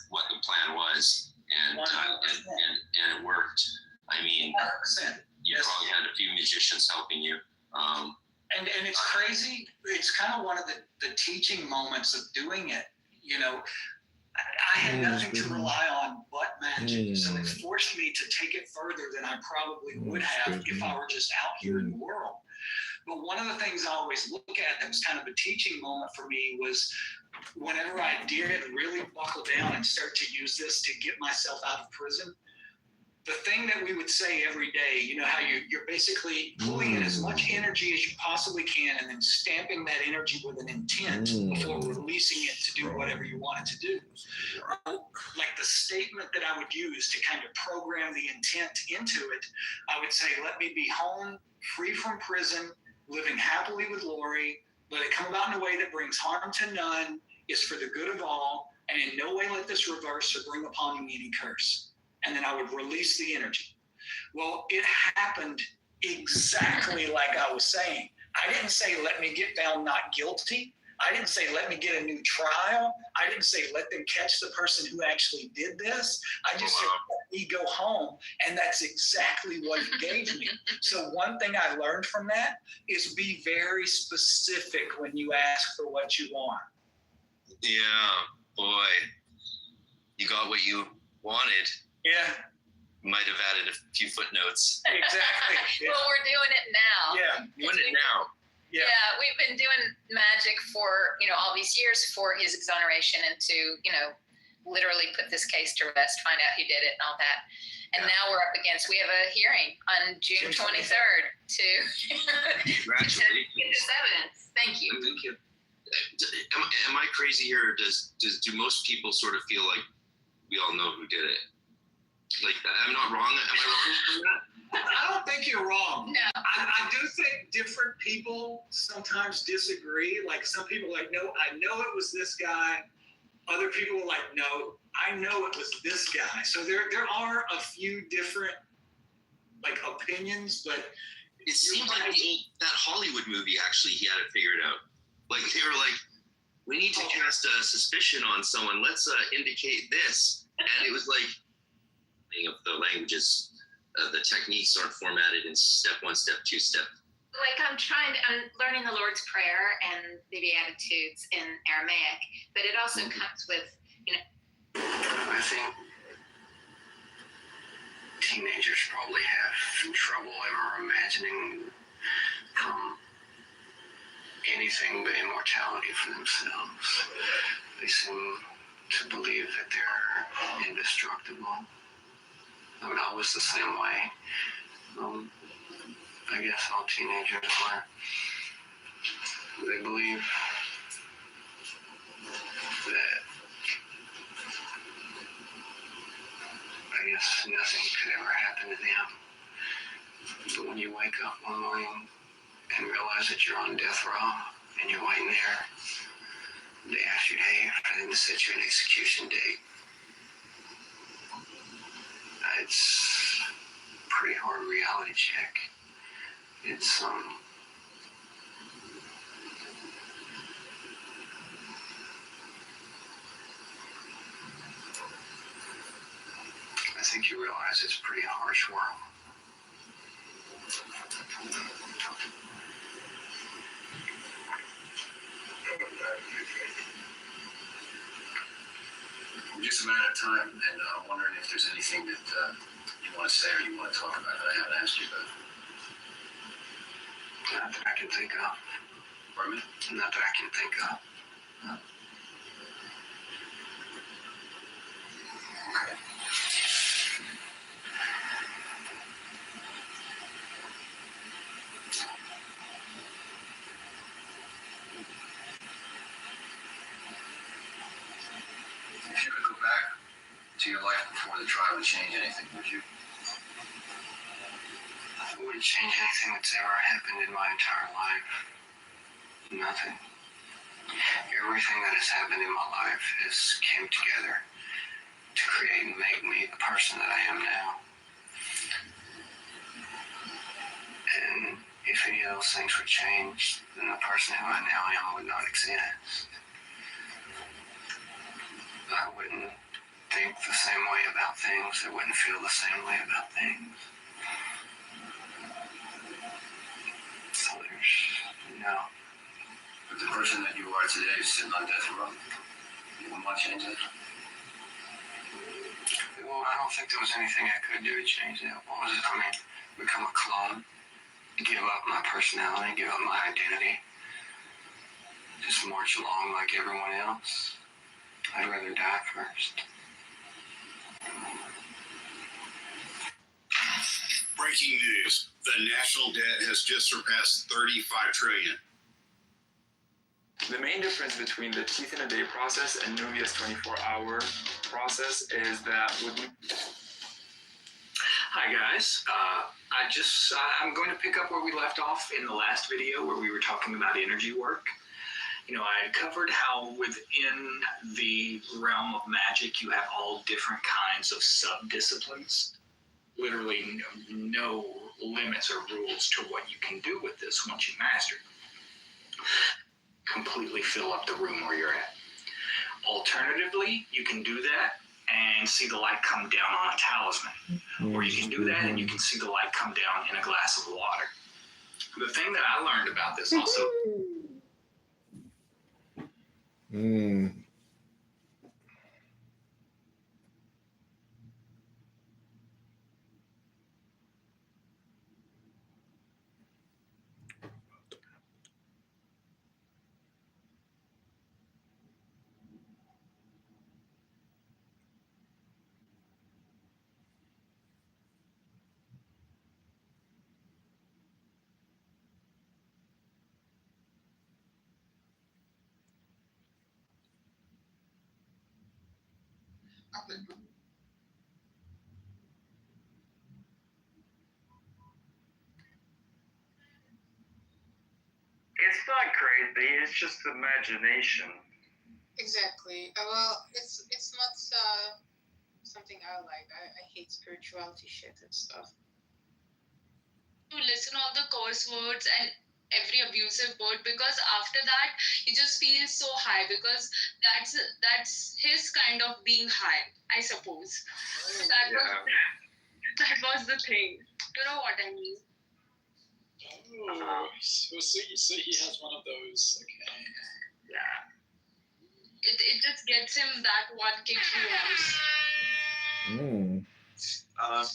what the plan was, and it worked. I mean, 100%. You probably had a few musicians helping you. And it's crazy. It's kind of one of the teaching moments of doing it. You know, I had nothing to rely on but magic, so it forced me to take it further than I probably would have if I were just out here in the world. But one of the things I always look at that was kind of a teaching moment for me was whenever I did really buckle down and start to use this to get myself out of prison, the thing that we would say every day, you know, how you're basically pulling in as much energy as you possibly can and then stamping that energy with an intent before releasing it to do whatever you want it to do. Like the statement that I would use to kind of program the intent into it, I would say, let me be home, free from prison, living happily with Lori. Let it come about in a way that brings harm to none, is for the good of all, and in no way let this reverse or bring upon me any curse. And then I would release the energy. Well, it happened exactly like I was saying. I didn't say, let me get found not guilty. I didn't say, let me get a new trial. I didn't say, let them catch the person who actually did this. I just said, let me go home. And that's exactly what he gave me. So one thing I learned from that is be very specific when you ask for what you want. Yeah, boy. You got what you wanted. Yeah. Might have added a few footnotes. Exactly. Yeah. Well, we're doing it now. Yeah. Doing it now. Yeah. We've been doing magic for, all these years for his exoneration and to, literally put this case to rest, find out who did it and all that. And now we're up against, we have a hearing on June 23rd to present this evidence. Thank you. Thank you. Am I crazy here, or do most people sort of feel like we all know who did it? Like, I'm not wrong. Am I wrong for that? I don't think you're wrong. No. I do think different people sometimes disagree. Like some people are like, no, I know it was this guy. Other people are like, no, I know it was this guy. So there are a few different like opinions, but it seems like that Hollywood movie actually he had it figured out. Like they were like, we need to cast a suspicion on someone. Let's indicate this, and it was like, the languages, the techniques aren't formatted in step 1, step 2, step. Like I'm learning the Lord's Prayer and the Beatitudes in Aramaic, but it also comes with, I think teenagers probably have some trouble ever imagining anything but immortality for themselves. They seem to believe that they're indestructible. I mean, I was the same way. I guess all teenagers were. They believe that I guess nothing could ever happen to them. But when you wake up one morning and realize that you're on death row and you're waiting there, they ask you, hey, for them to set you an execution date. It's a pretty hard reality check. It's I think you realize it's a pretty harsh world. We're just a matter of time, and I'm wondering if there's anything that you want to say or you want to talk about that I haven't asked you about. Not that I can think of. Pardon me? Not that I can think of. Okay. If you could go back to your life before the trial and change anything, would you? It wouldn't change anything that's ever happened in my entire life. Nothing. Everything that has happened in my life has came together to create and make me the person that I am now. And if any of those things were changed, then the person who I now am would not exist. I wouldn't think the same way about things. I wouldn't feel the same way about things. So there's no. But the person that you are today is sitting on death row. You wouldn't want to change that? Well, I don't think there was anything I could do to change that. What was it? I mean, become a clone, give up my personality, give up my identity, just march along like everyone else. I'd rather die first. Breaking news. The national debt has just surpassed 35 trillion. The main difference between the teeth in a day process and Nuvia's 24-hour process is that with Hi guys, I'm going to pick up where we left off in the last video where we were talking about energy work. You know, I covered how within the realm of magic you have all different kinds of sub-disciplines. Literally no limits or rules to what you can do with this once you master it. Completely fill up the room where you're at. Alternatively, you can do that and see the light come down on a talisman. Or you can do that and you can see the light come down in a glass of water. The thing that I learned about this also... it's not crazy, it's just imagination. Exactly. Well, it's not something I like. I hate spirituality shit and stuff. To listen all the curse words and every abusive word, because after that you just feel so high, because that's his kind of being high, I suppose. That was the thing. You know what I mean? Oh, so he has one of those. Okay. Yeah. It just gets him that one kick he wants.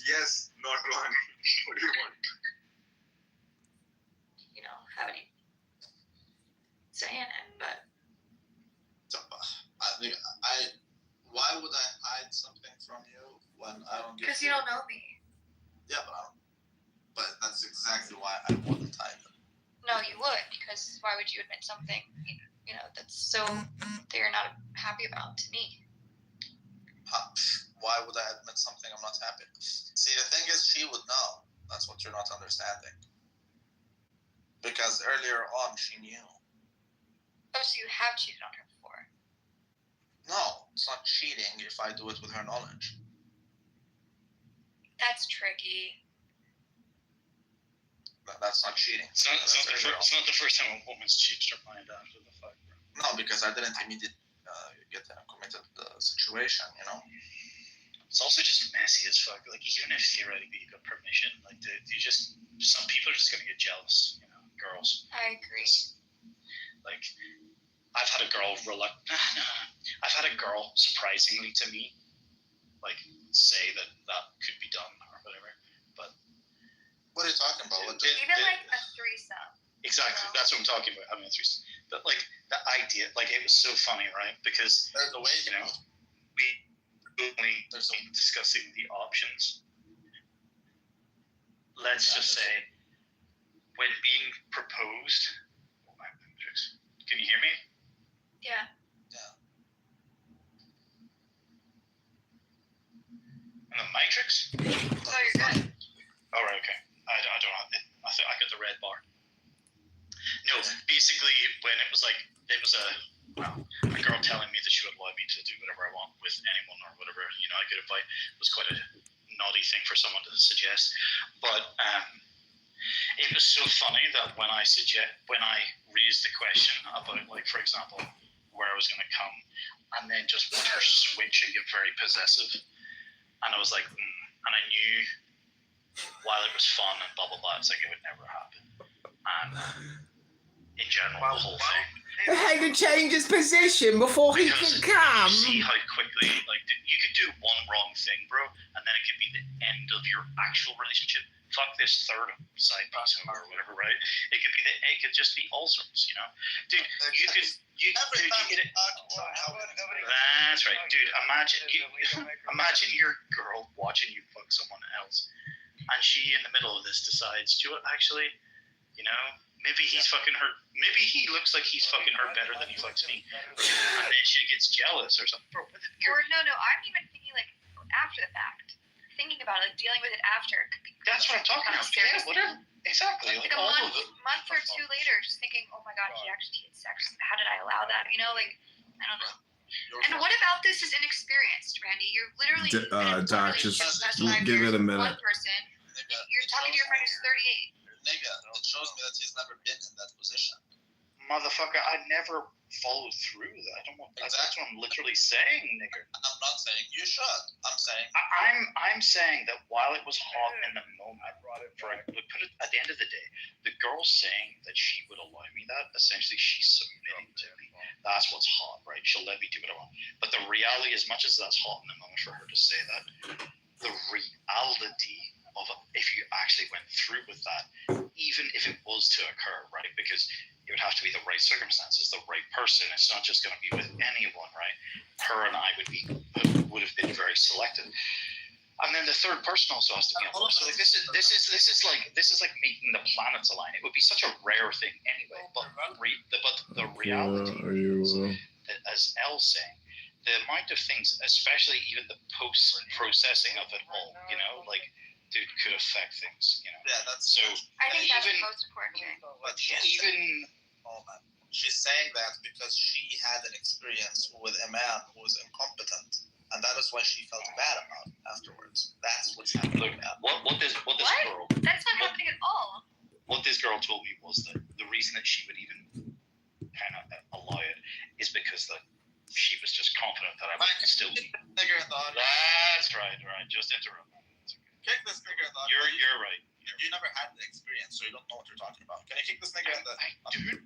Yes, not wrong. What do you want? You know, having saying it, but I think why would I hide something from you when I don't get? because you don't know me. Yeah, but that's exactly why I wouldn't hide it. No, you would, because why would you admit something, you know, that's so that you're not happy about to me? Why would I admit something I'm not happy? See, the thing is, she would know. That's what you're not understanding. Because earlier on, she knew. Oh, so you have cheated on her before? No, it's not cheating if I do it with her knowledge. That's tricky. That's not cheating. It's not the first time a woman's cheated her mind after the fact. No, because I didn't immediately get committed the situation, you know? It's also just messy as fuck. Like, even if theoretically you got permission, like, some people are just gonna get jealous, you know, girls. I agree. Like, I've had a girl surprisingly to me, like, say that could be done or whatever. But what are you talking about? Even like a threesome. Exactly, that's what I'm talking about. Having a threesome. But like the idea, like it was so funny, right? Because the way you know, we only discussing the options. Let's just say, when being proposed. Oh, my Matrix. Can you hear me? Yeah. In the Matrix? Oh, you're good. All right, okay. I don't know. I got the red bar. No, basically, when it was like, it was a girl telling me that she would allow me to do whatever I want with anyone or whatever, you know, I could invite. It was quite a naughty thing for someone to suggest. But it was so funny that when I raised the question about, like, for example, where I was going to come, and then just watch her switch and get very possessive. And I was like, and I knew while it was fun and blah, blah, blah, it's like it would never happen. And in general, the whole thing. He had to change his position before he could come. See how quickly, like, you could do one wrong thing, bro, and then it could be the end of your actual relationship. Fuck this third side piece or whatever, right? It could just be all sorts, you know? Dude, that's right, dude. Imagine your girl watching you fuck someone else. and she in the middle of this decides, do you know what, actually, you know, maybe he's fucking her. Maybe he looks like he's fucking her better than he fucks me, and then she gets jealous or something. Bro, Or no, I'm even thinking like after the fact, thinking about it, like dealing with it after. That's what I'm talking about. Yeah, whatever. Exactly. Like a month or two later, just thinking, oh my god, he actually had sex. How did I allow that? You know, like I don't know. And what about this is inexperienced, Randy? You're literally Doc, just give it a minute. one person. You're talking to your friend who's 38. Nigga, it shows me that he's never been in that position. Motherfucker, I never followed through that. I don't want. That's what I'm literally saying, nigga. I'm not saying you should. I'm saying I'm saying that while it was hot in the moment, put it at the end of the day, the girl saying that she would allow me that, essentially she's submitting to me. That's what's hot, right? She'll let me do what I want. But the reality, as much as that's hot in the moment for her to say that, the reality of it, if you actually went through with that, even if it was to occur, right? Because it would have to be the right circumstances, the right person. It's not just going to be with anyone, right? Her and I would have been very selective. And then the third person also has to be on board. So like this is like making the planets align. It would be such a rare thing anyway. But the reality is that, as Elle's saying, the amount of things, especially even the post processing of it all, you know, like dude, could affect things, you know. Yeah, that's so. I think that's the most important thing. But even she's saying that because she had an experience with a man who was incompetent, and that is why she felt bad about it afterwards. That's what's happening. Look, what this girl. That's not happening at all. What this girl told me was that the reason that she would even kind of allow it is because that she was just confident that I would still be. Nigger in the audience. That's right. Just interrupt. Kick this nigger in the audience. You're right. You never had the experience, so you don't know what you're talking about. Can you kick this nigger in the? Dude.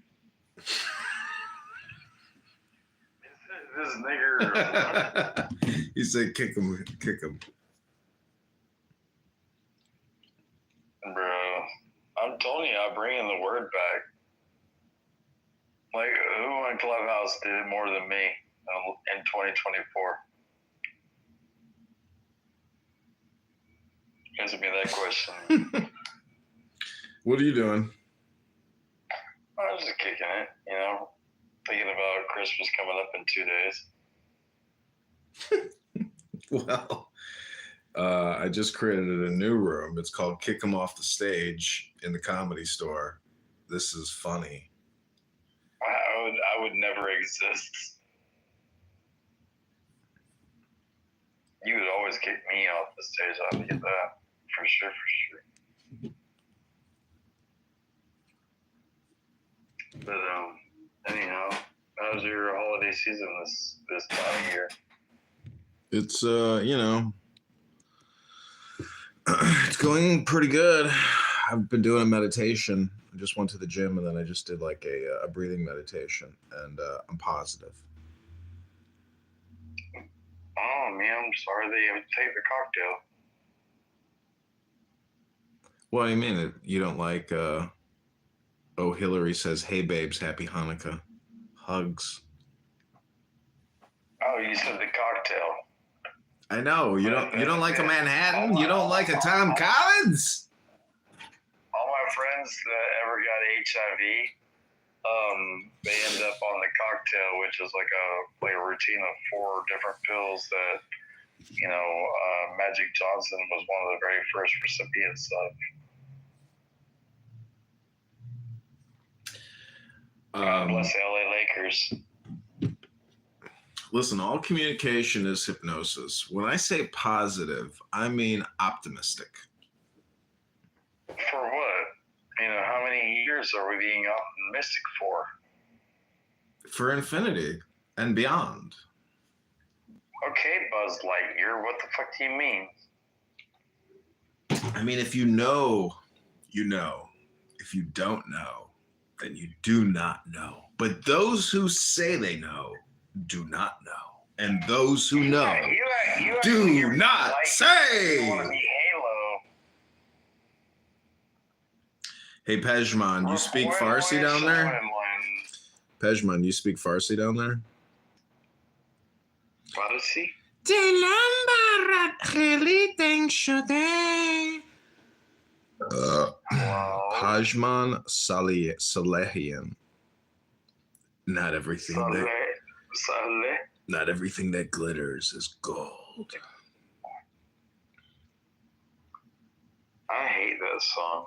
This nigger. He said, "Kick him, kick him." Bro, I'm telling you, I'm bringing the word back. Like, who on Clubhouse did it more than me in 2024? Answer me that question. What are you doing? I was just kicking it, you know, thinking about Christmas coming up in 2 days. Well, I just created a new room. It's called "Kick 'Em Off the Stage" in the Comedy Store. This is funny. I would never exist. You would always kick me off the stage. I would get that for sure. But anyhow, how's your holiday season this time of year? It's it's going pretty good. I've been doing a meditation. I just went to the gym and then I just did like a breathing meditation, and I'm positive. Oh man, I'm sorry they even take the cocktail. What do you mean? You don't like? Oh, Hillary says, "Hey babes, happy Hanukkah, hugs." Oh, you said the cocktail. I know you don't like a Manhattan. You don't like a Tom Collins. All my friends that ever got HIV, they end up on the cocktail, which is like a routine of 4 different pills that, Magic Johnson was one of the very first recipients of. God bless the LA Lakers. Listen, all communication is hypnosis. When I say positive, I mean optimistic. For what? How many years are we being optimistic for? For infinity and beyond. Okay, Buzz Lightyear, what the fuck do you mean? I mean, if you know, you know. If you don't know, then you do not know. But those who say they know do not know. And those who know do not say. Hey, Pejman, you speak Farsi down there? Pejman, you speak Farsi down there? Farsi? دلم برات خیلی تنگ شده Pajman Salehian. Not everything that glitters is gold. I hate that song.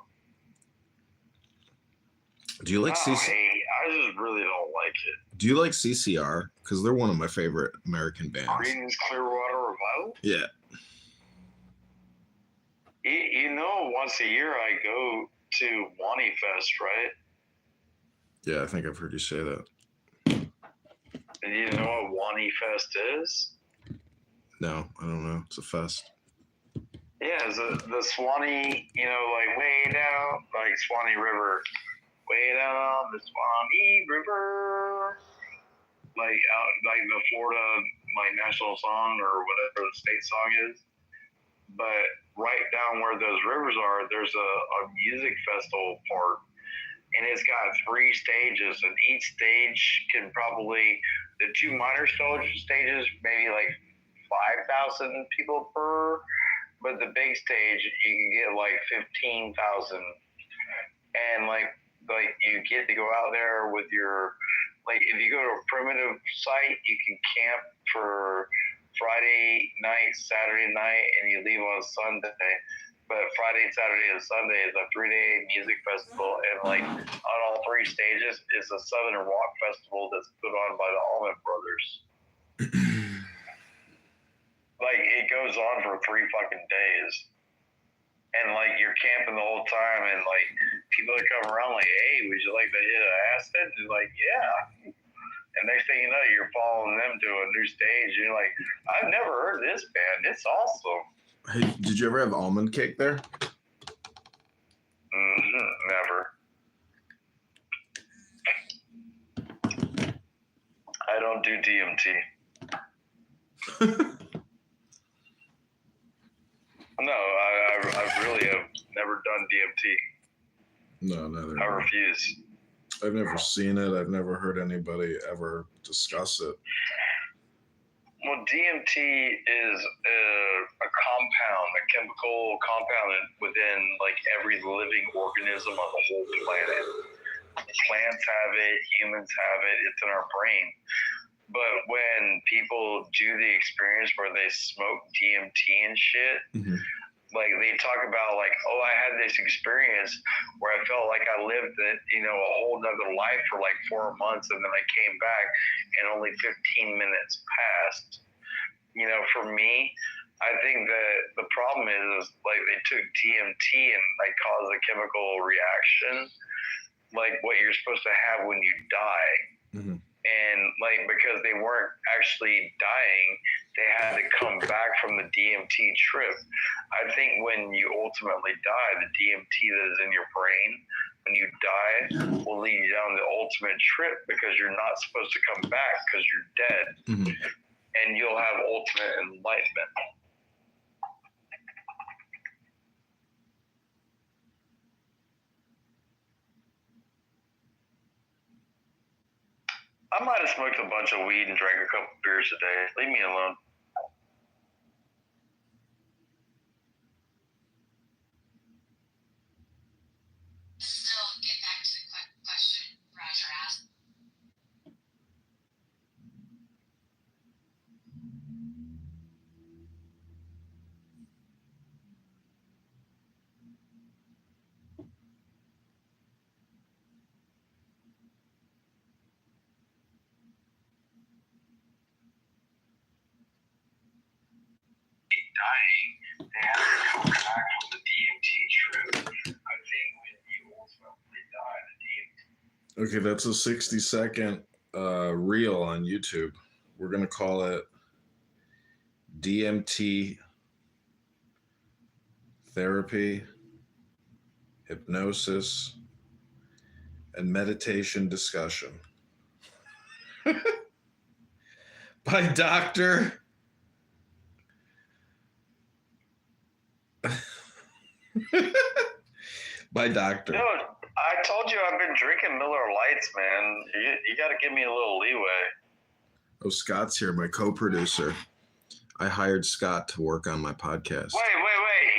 Do you like I just really don't like it. Do you like CCR? Because they're one of my favorite American bands. Creedence Clearwater Revival? Yeah. You know, once a year I go to Wani Fest, right? Yeah, I think I've heard you say that. And you know what Wani Fest is? No, I don't know. It's a fest. Yeah, it's the Swanee, you know, like way down, like Swanee River. Way down the Swanee River. Like out, like the Florida, like national song or whatever the state song is. But right down where those rivers are, there's a music festival part. And it's got 3 stages, and each stage can probably, the 2 minor stages, maybe like 5,000 people per, but the big stage, you can get like 15,000. And like you get to go out there with your, like if you go to a primitive site, you can camp for Friday night, Saturday night, and you leave on Sunday. But Friday, Saturday, and Sunday is a 3-day music festival, and like on all 3 stages is a Southern rock festival that's put on by the Allman Brothers. Like it goes on for 3 fucking days, and like you're camping the whole time, and like people that come around like, hey, would you like to hit an acid? And you're like, yeah. And next thing you know, you're following them to a new stage, and you're like, I've never heard this band. It's awesome. Hey, did you ever have almond cake there? Never. I don't do DMT. No, I really have never done DMT. No, neither. I refuse. I've never seen it. I've never heard anybody ever discuss it. Well, DMT is a compound, a chemical compound within like every living organism on the whole planet. Plants have it, humans have it, it's in our brain. But when people do the experience where they smoke DMT and shit, like they talk about like, oh, I had this experience where I felt like I lived it, you know, a whole nother life for like 4 months, and then I came back and only 15 minutes passed. You know, for me, I think that the problem is like they took DMT and like caused a chemical reaction, like what you're supposed to have when you die. And like because they weren't actually dying, they had to come back from the DMT trip. I think when you ultimately die, the DMT that is in your brain when you die will lead you down the ultimate trip, because you're not supposed to come back because you're dead. And you'll have ultimate enlightenment. I might have smoked a bunch of weed and drank a couple beers a day. Leave me alone. Still, get back to the question Roger asked. Dying, they have to come back from the DMT trip. I think when you ultimately die, the DMT. Okay, that's a 60-second reel on YouTube. We're going to call it DMT therapy, hypnosis, and meditation discussion by Dr. by Dr. No, I told you I've been drinking Miller Lights, man. You got to give me a little leeway. Oh, Scott's here, my co-producer. I hired Scott to work on my podcast. Wait.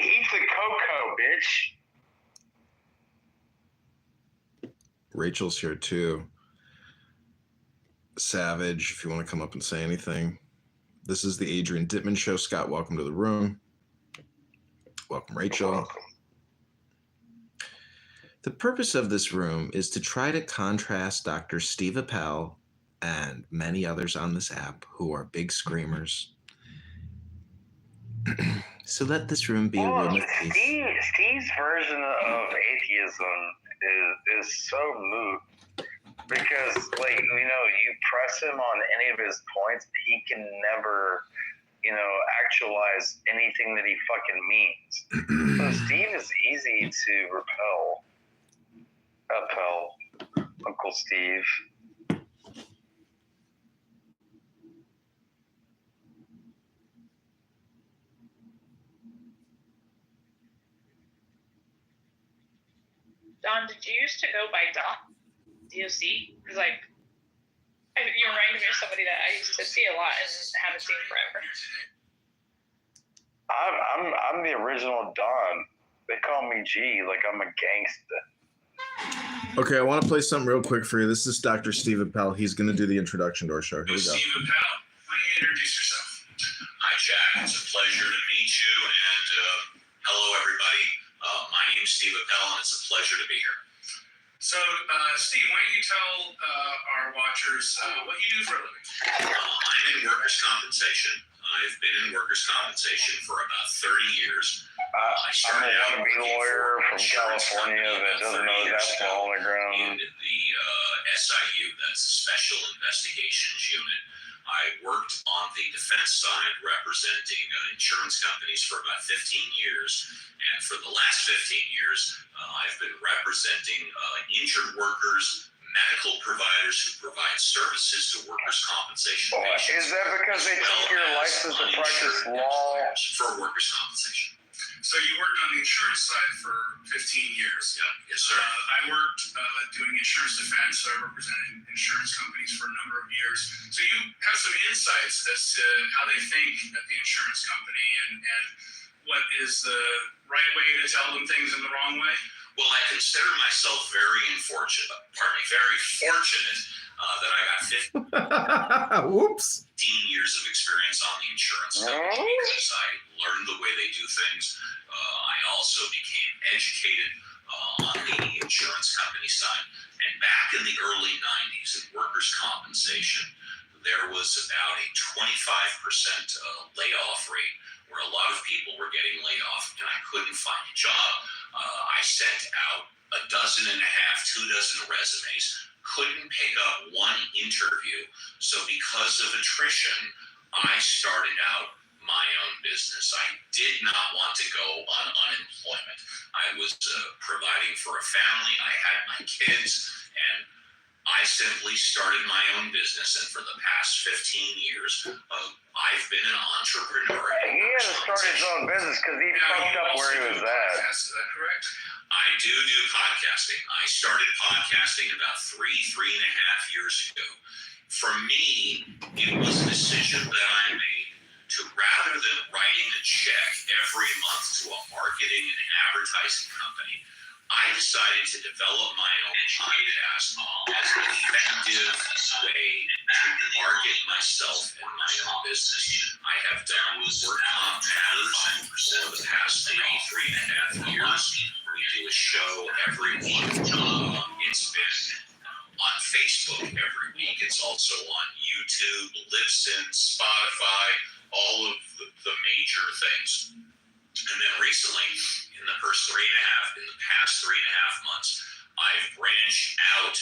Eat the cocoa, bitch. Rachel's here too. Savage, if you want to come up and say anything. This is the Adrian Dittman Show. Scott, welcome to the room. Welcome, Rachel. The purpose of this room is to try to contrast Dr. Steve Appel and many others on this app who are big screamers. So let this room be a room of peace. Steve's version of atheism is so moot because, like, you know, you press him on any of his points, he can never, you know, actualize anything that he fucking means. So Steve is easy to repel. Uncle Steve. Don, did you used to go by DOC? Because, like, you remind me of somebody that I used to see a lot and haven't seen forever. I'm the original Don. They call me G, like I'm a gangster. Okay, I want to play something real quick for you. This is Dr. Steve Appel. He's going to do the introduction to our show. Here we go. Steve Appel, why don't you introduce yourself? Hi, Jack. It's a pleasure to meet you. And hello, everybody. My name's Steve Appel, and it's a pleasure to be here. So, Steve, why don't you tell our watchers what you do for a living? I'm in workers' compensation. I've been in workers' compensation for about 30 years. I'm a wannabe lawyer from California that doesn't know that's on the ground. In the SIU, that's Special Investigations Unit. I worked on the defense side representing insurance companies for about 15 years. And for the last 15 years, I've been representing injured workers, medical providers who provide services to workers' compensation patients. Is that because they took your license to practice law? For workers' compensation. So you worked on the insurance side for 15 years. Yeah, yes, sir. I worked doing insurance defense. So I represented insurance companies for a number of years. So you have some insights as to how they think at the insurance company and what is the right way to tell them things in the wrong way? Well, I consider myself very fortunate that I got 15 Whoops. years of experience on the insurance company because I learned the way they do things. I also became educated on the insurance company side. And back in the early 90s in workers' compensation, there was about a 25% layoff rate where a lot of people were getting laid off and I couldn't find a job. I sent out 12 resumes, couldn't pick up one interview. So because of attrition, I started out my own business. I did not want to go on unemployment. I was providing for a family. I had my kids, and I simply started my own business. And for the past 15 years, I've been an entrepreneur. He had to start his own business because he fucked up where he was at. Is that correct? I do podcasting. I started podcasting about 3.5 years ago. For me, it was a decision that I made to, rather than writing a check every month to a marketing and advertising company, I decided to develop my own podcast as an effective way to market myself and my own business. I have done Work Comp Matters for the past 3.5 years. We do a show every week. It's been on Facebook every week. It's also on YouTube, Libsyn, Spotify, all of the major things. And then recently, in the past 3.5 months, I've branched out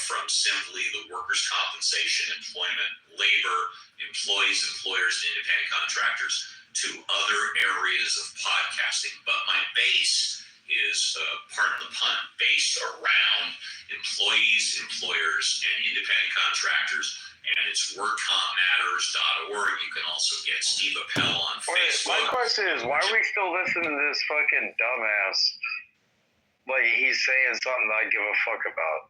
from simply the workers' compensation, employment, labor, employees, employers, and independent contractors to other areas of podcasting. But my base is, pardon the pun, based around employees, employers, and independent contractors. And it's workcompmatters.org. You can also get Steve Appel on Facebook. My question is, why are we still listening to this fucking dumbass? Like, he's saying something I give a fuck about.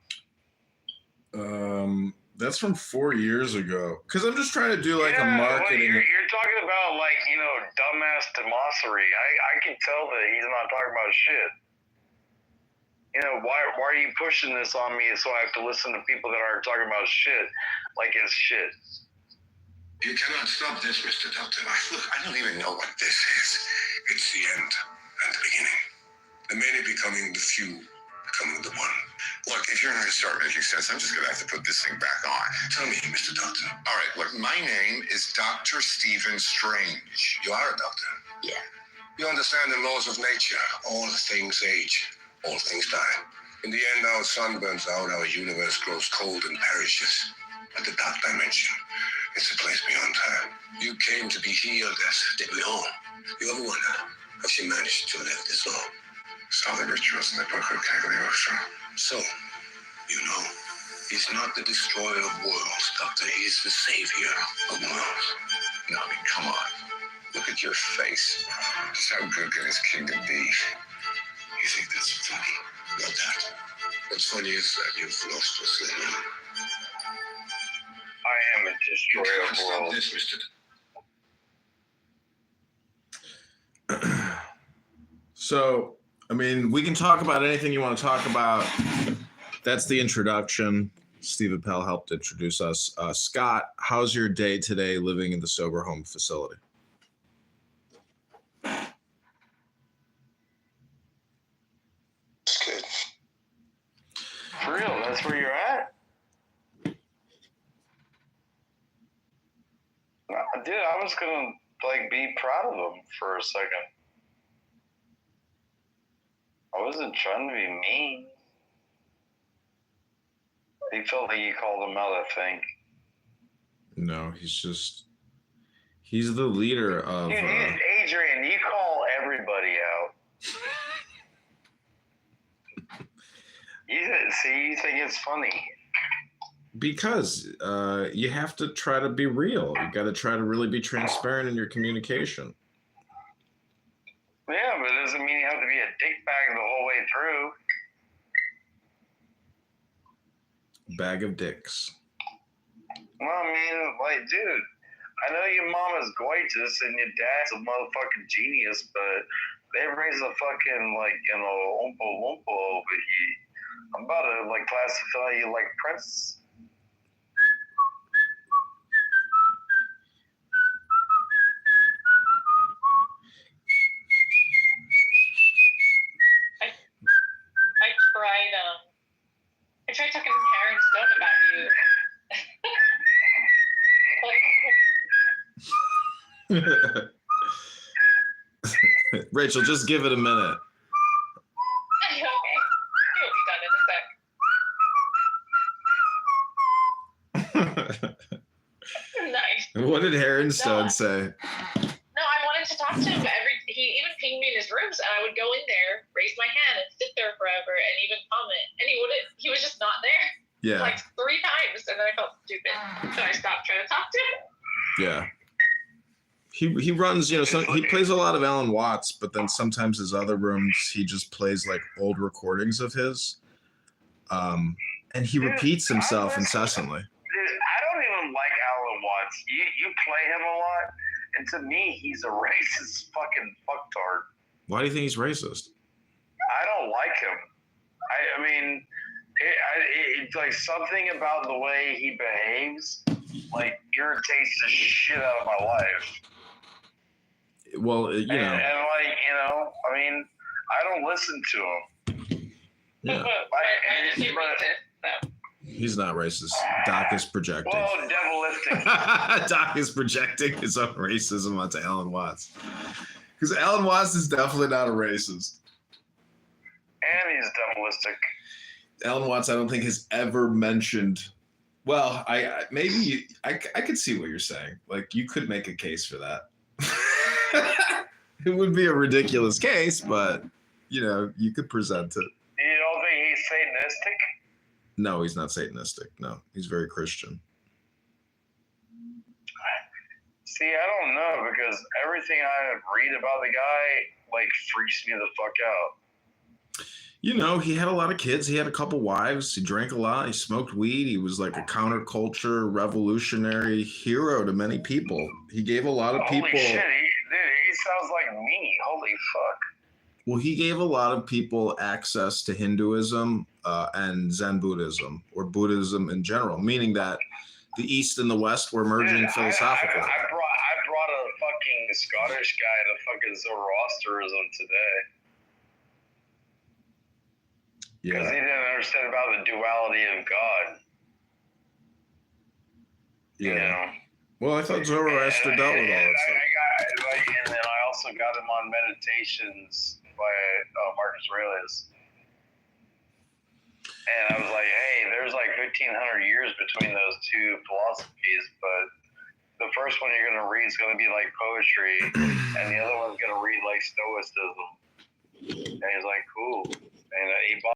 That's from 4 years ago. Because I'm just trying to do like a marketing. Well, you're talking about, like, you know, dumbass demossery. I can tell that he's not talking about shit. You know, why are you pushing this on me so I have to listen to people that are talking about shit like it's shit? You cannot stop this, Mr. Doctor. Look, I don't even know what this is. It's the end and the beginning. The many becoming the few, becoming the one. Look, if you're not going to start making sense, I'm just going to have to put this thing back on. Tell me, Mr. Doctor. All right, look, my name is Dr. Stephen Strange. You are a doctor? Yeah. You understand the laws of nature. All things age, all things die. In the end, our sun burns out, our universe grows cold and perishes. But the dark dimension, it's a place beyond time. You came to be healed, as did we all. You ever wonder how she managed to live this long? Saw the rituals in the book of Cagliostro. So, you know, he's not the destroyer of worlds, Doctor. He's the savior of worlds. No, I mean, come on. Look at your face. Just how good can his kingdom be? You think that's funny? Not that. What's funny is that you've lost what's living. I am a destroyer of worlds. This, Mr. So, I mean, we can talk about anything you want to talk about. That's the introduction. Steve Appel helped introduce us. Scott, how's your day today living in the sober home facility? It's good. For real, that's where you're at? Dude, I was gonna be proud of him for a second. I wasn't trying to be mean. He felt like you called him out, I think. No, he's the leader of... Dude, Adrian, you call everybody out. You think it's funny. Because you have to try to be real. You got to try to really be transparent in your communication. Yeah, but it doesn't mean you have to be a dickbag the whole way through. Bag of dicks. Well, I mean, dude, I know your mama's gorgeous and your dad's a motherfucking genius, but they raise a fucking, Oompa Loompa over here. I'm about to, classify you like Prince. I tried talking to Karen Stone about you. Rachel, just give it a minute. Okay. He'll be done in a sec. Nice. What did Heron Stone say? No, I wanted to talk to him. He even pinged me in his rooms, and I would go in there, raise my hand, and sit there forever, and even comment. And he was just not there. Yeah. 3 times, and then I felt stupid, so I stopped trying to talk to him. Yeah. He runs, he plays a lot of Alan Watts, but then sometimes his other rooms, he just plays old recordings of his. And he repeats himself incessantly. Dude, I don't even like Alan Watts. You play him a lot, and to me, he's a racist fucking fucktard. Why do you think he's racist? I don't like him. I mean, it's something about the way he behaves, irritates the shit out of my life. Well, And I mean, I don't listen to him. Yeah. He's not racist. Doc is projecting. Whoa, devil lifting. Doc is projecting his own racism onto Alan Watts. Because Alan Watts is definitely not a racist. And he's devilistic. Alan Watts, I don't think, has ever mentioned. Well, I could see what you're saying. You could make a case for that. It would be a ridiculous case, but you could present it. You don't think he's Satanistic? No, he's not Satanistic. No, he's very Christian. See, I don't know, because everything I read about the guy freaks me the fuck out. He had a lot of kids. He had a couple wives. He drank a lot. He smoked weed. He was a counterculture revolutionary hero to many people. He gave a lot of people. Holy shit, he sounds like me. Holy fuck. Well, he gave a lot of people access to Hinduism and Zen Buddhism, or Buddhism in general, meaning that the East and the West were merging philosophically. I brought a fucking Scottish guy to fucking Zoroastrianism today. Because he didn't understand about the duality of God. Yeah. You know? Well, I thought Zoroaster dealt with all that stuff. And then I also got him on Meditations by Marcus Aurelius. And I was like, hey, there's like 1,500 years between those two philosophies, but the first one you're going to read is going to be like poetry, and the other one's going to read like Stoicism. And he's like, cool. And he bought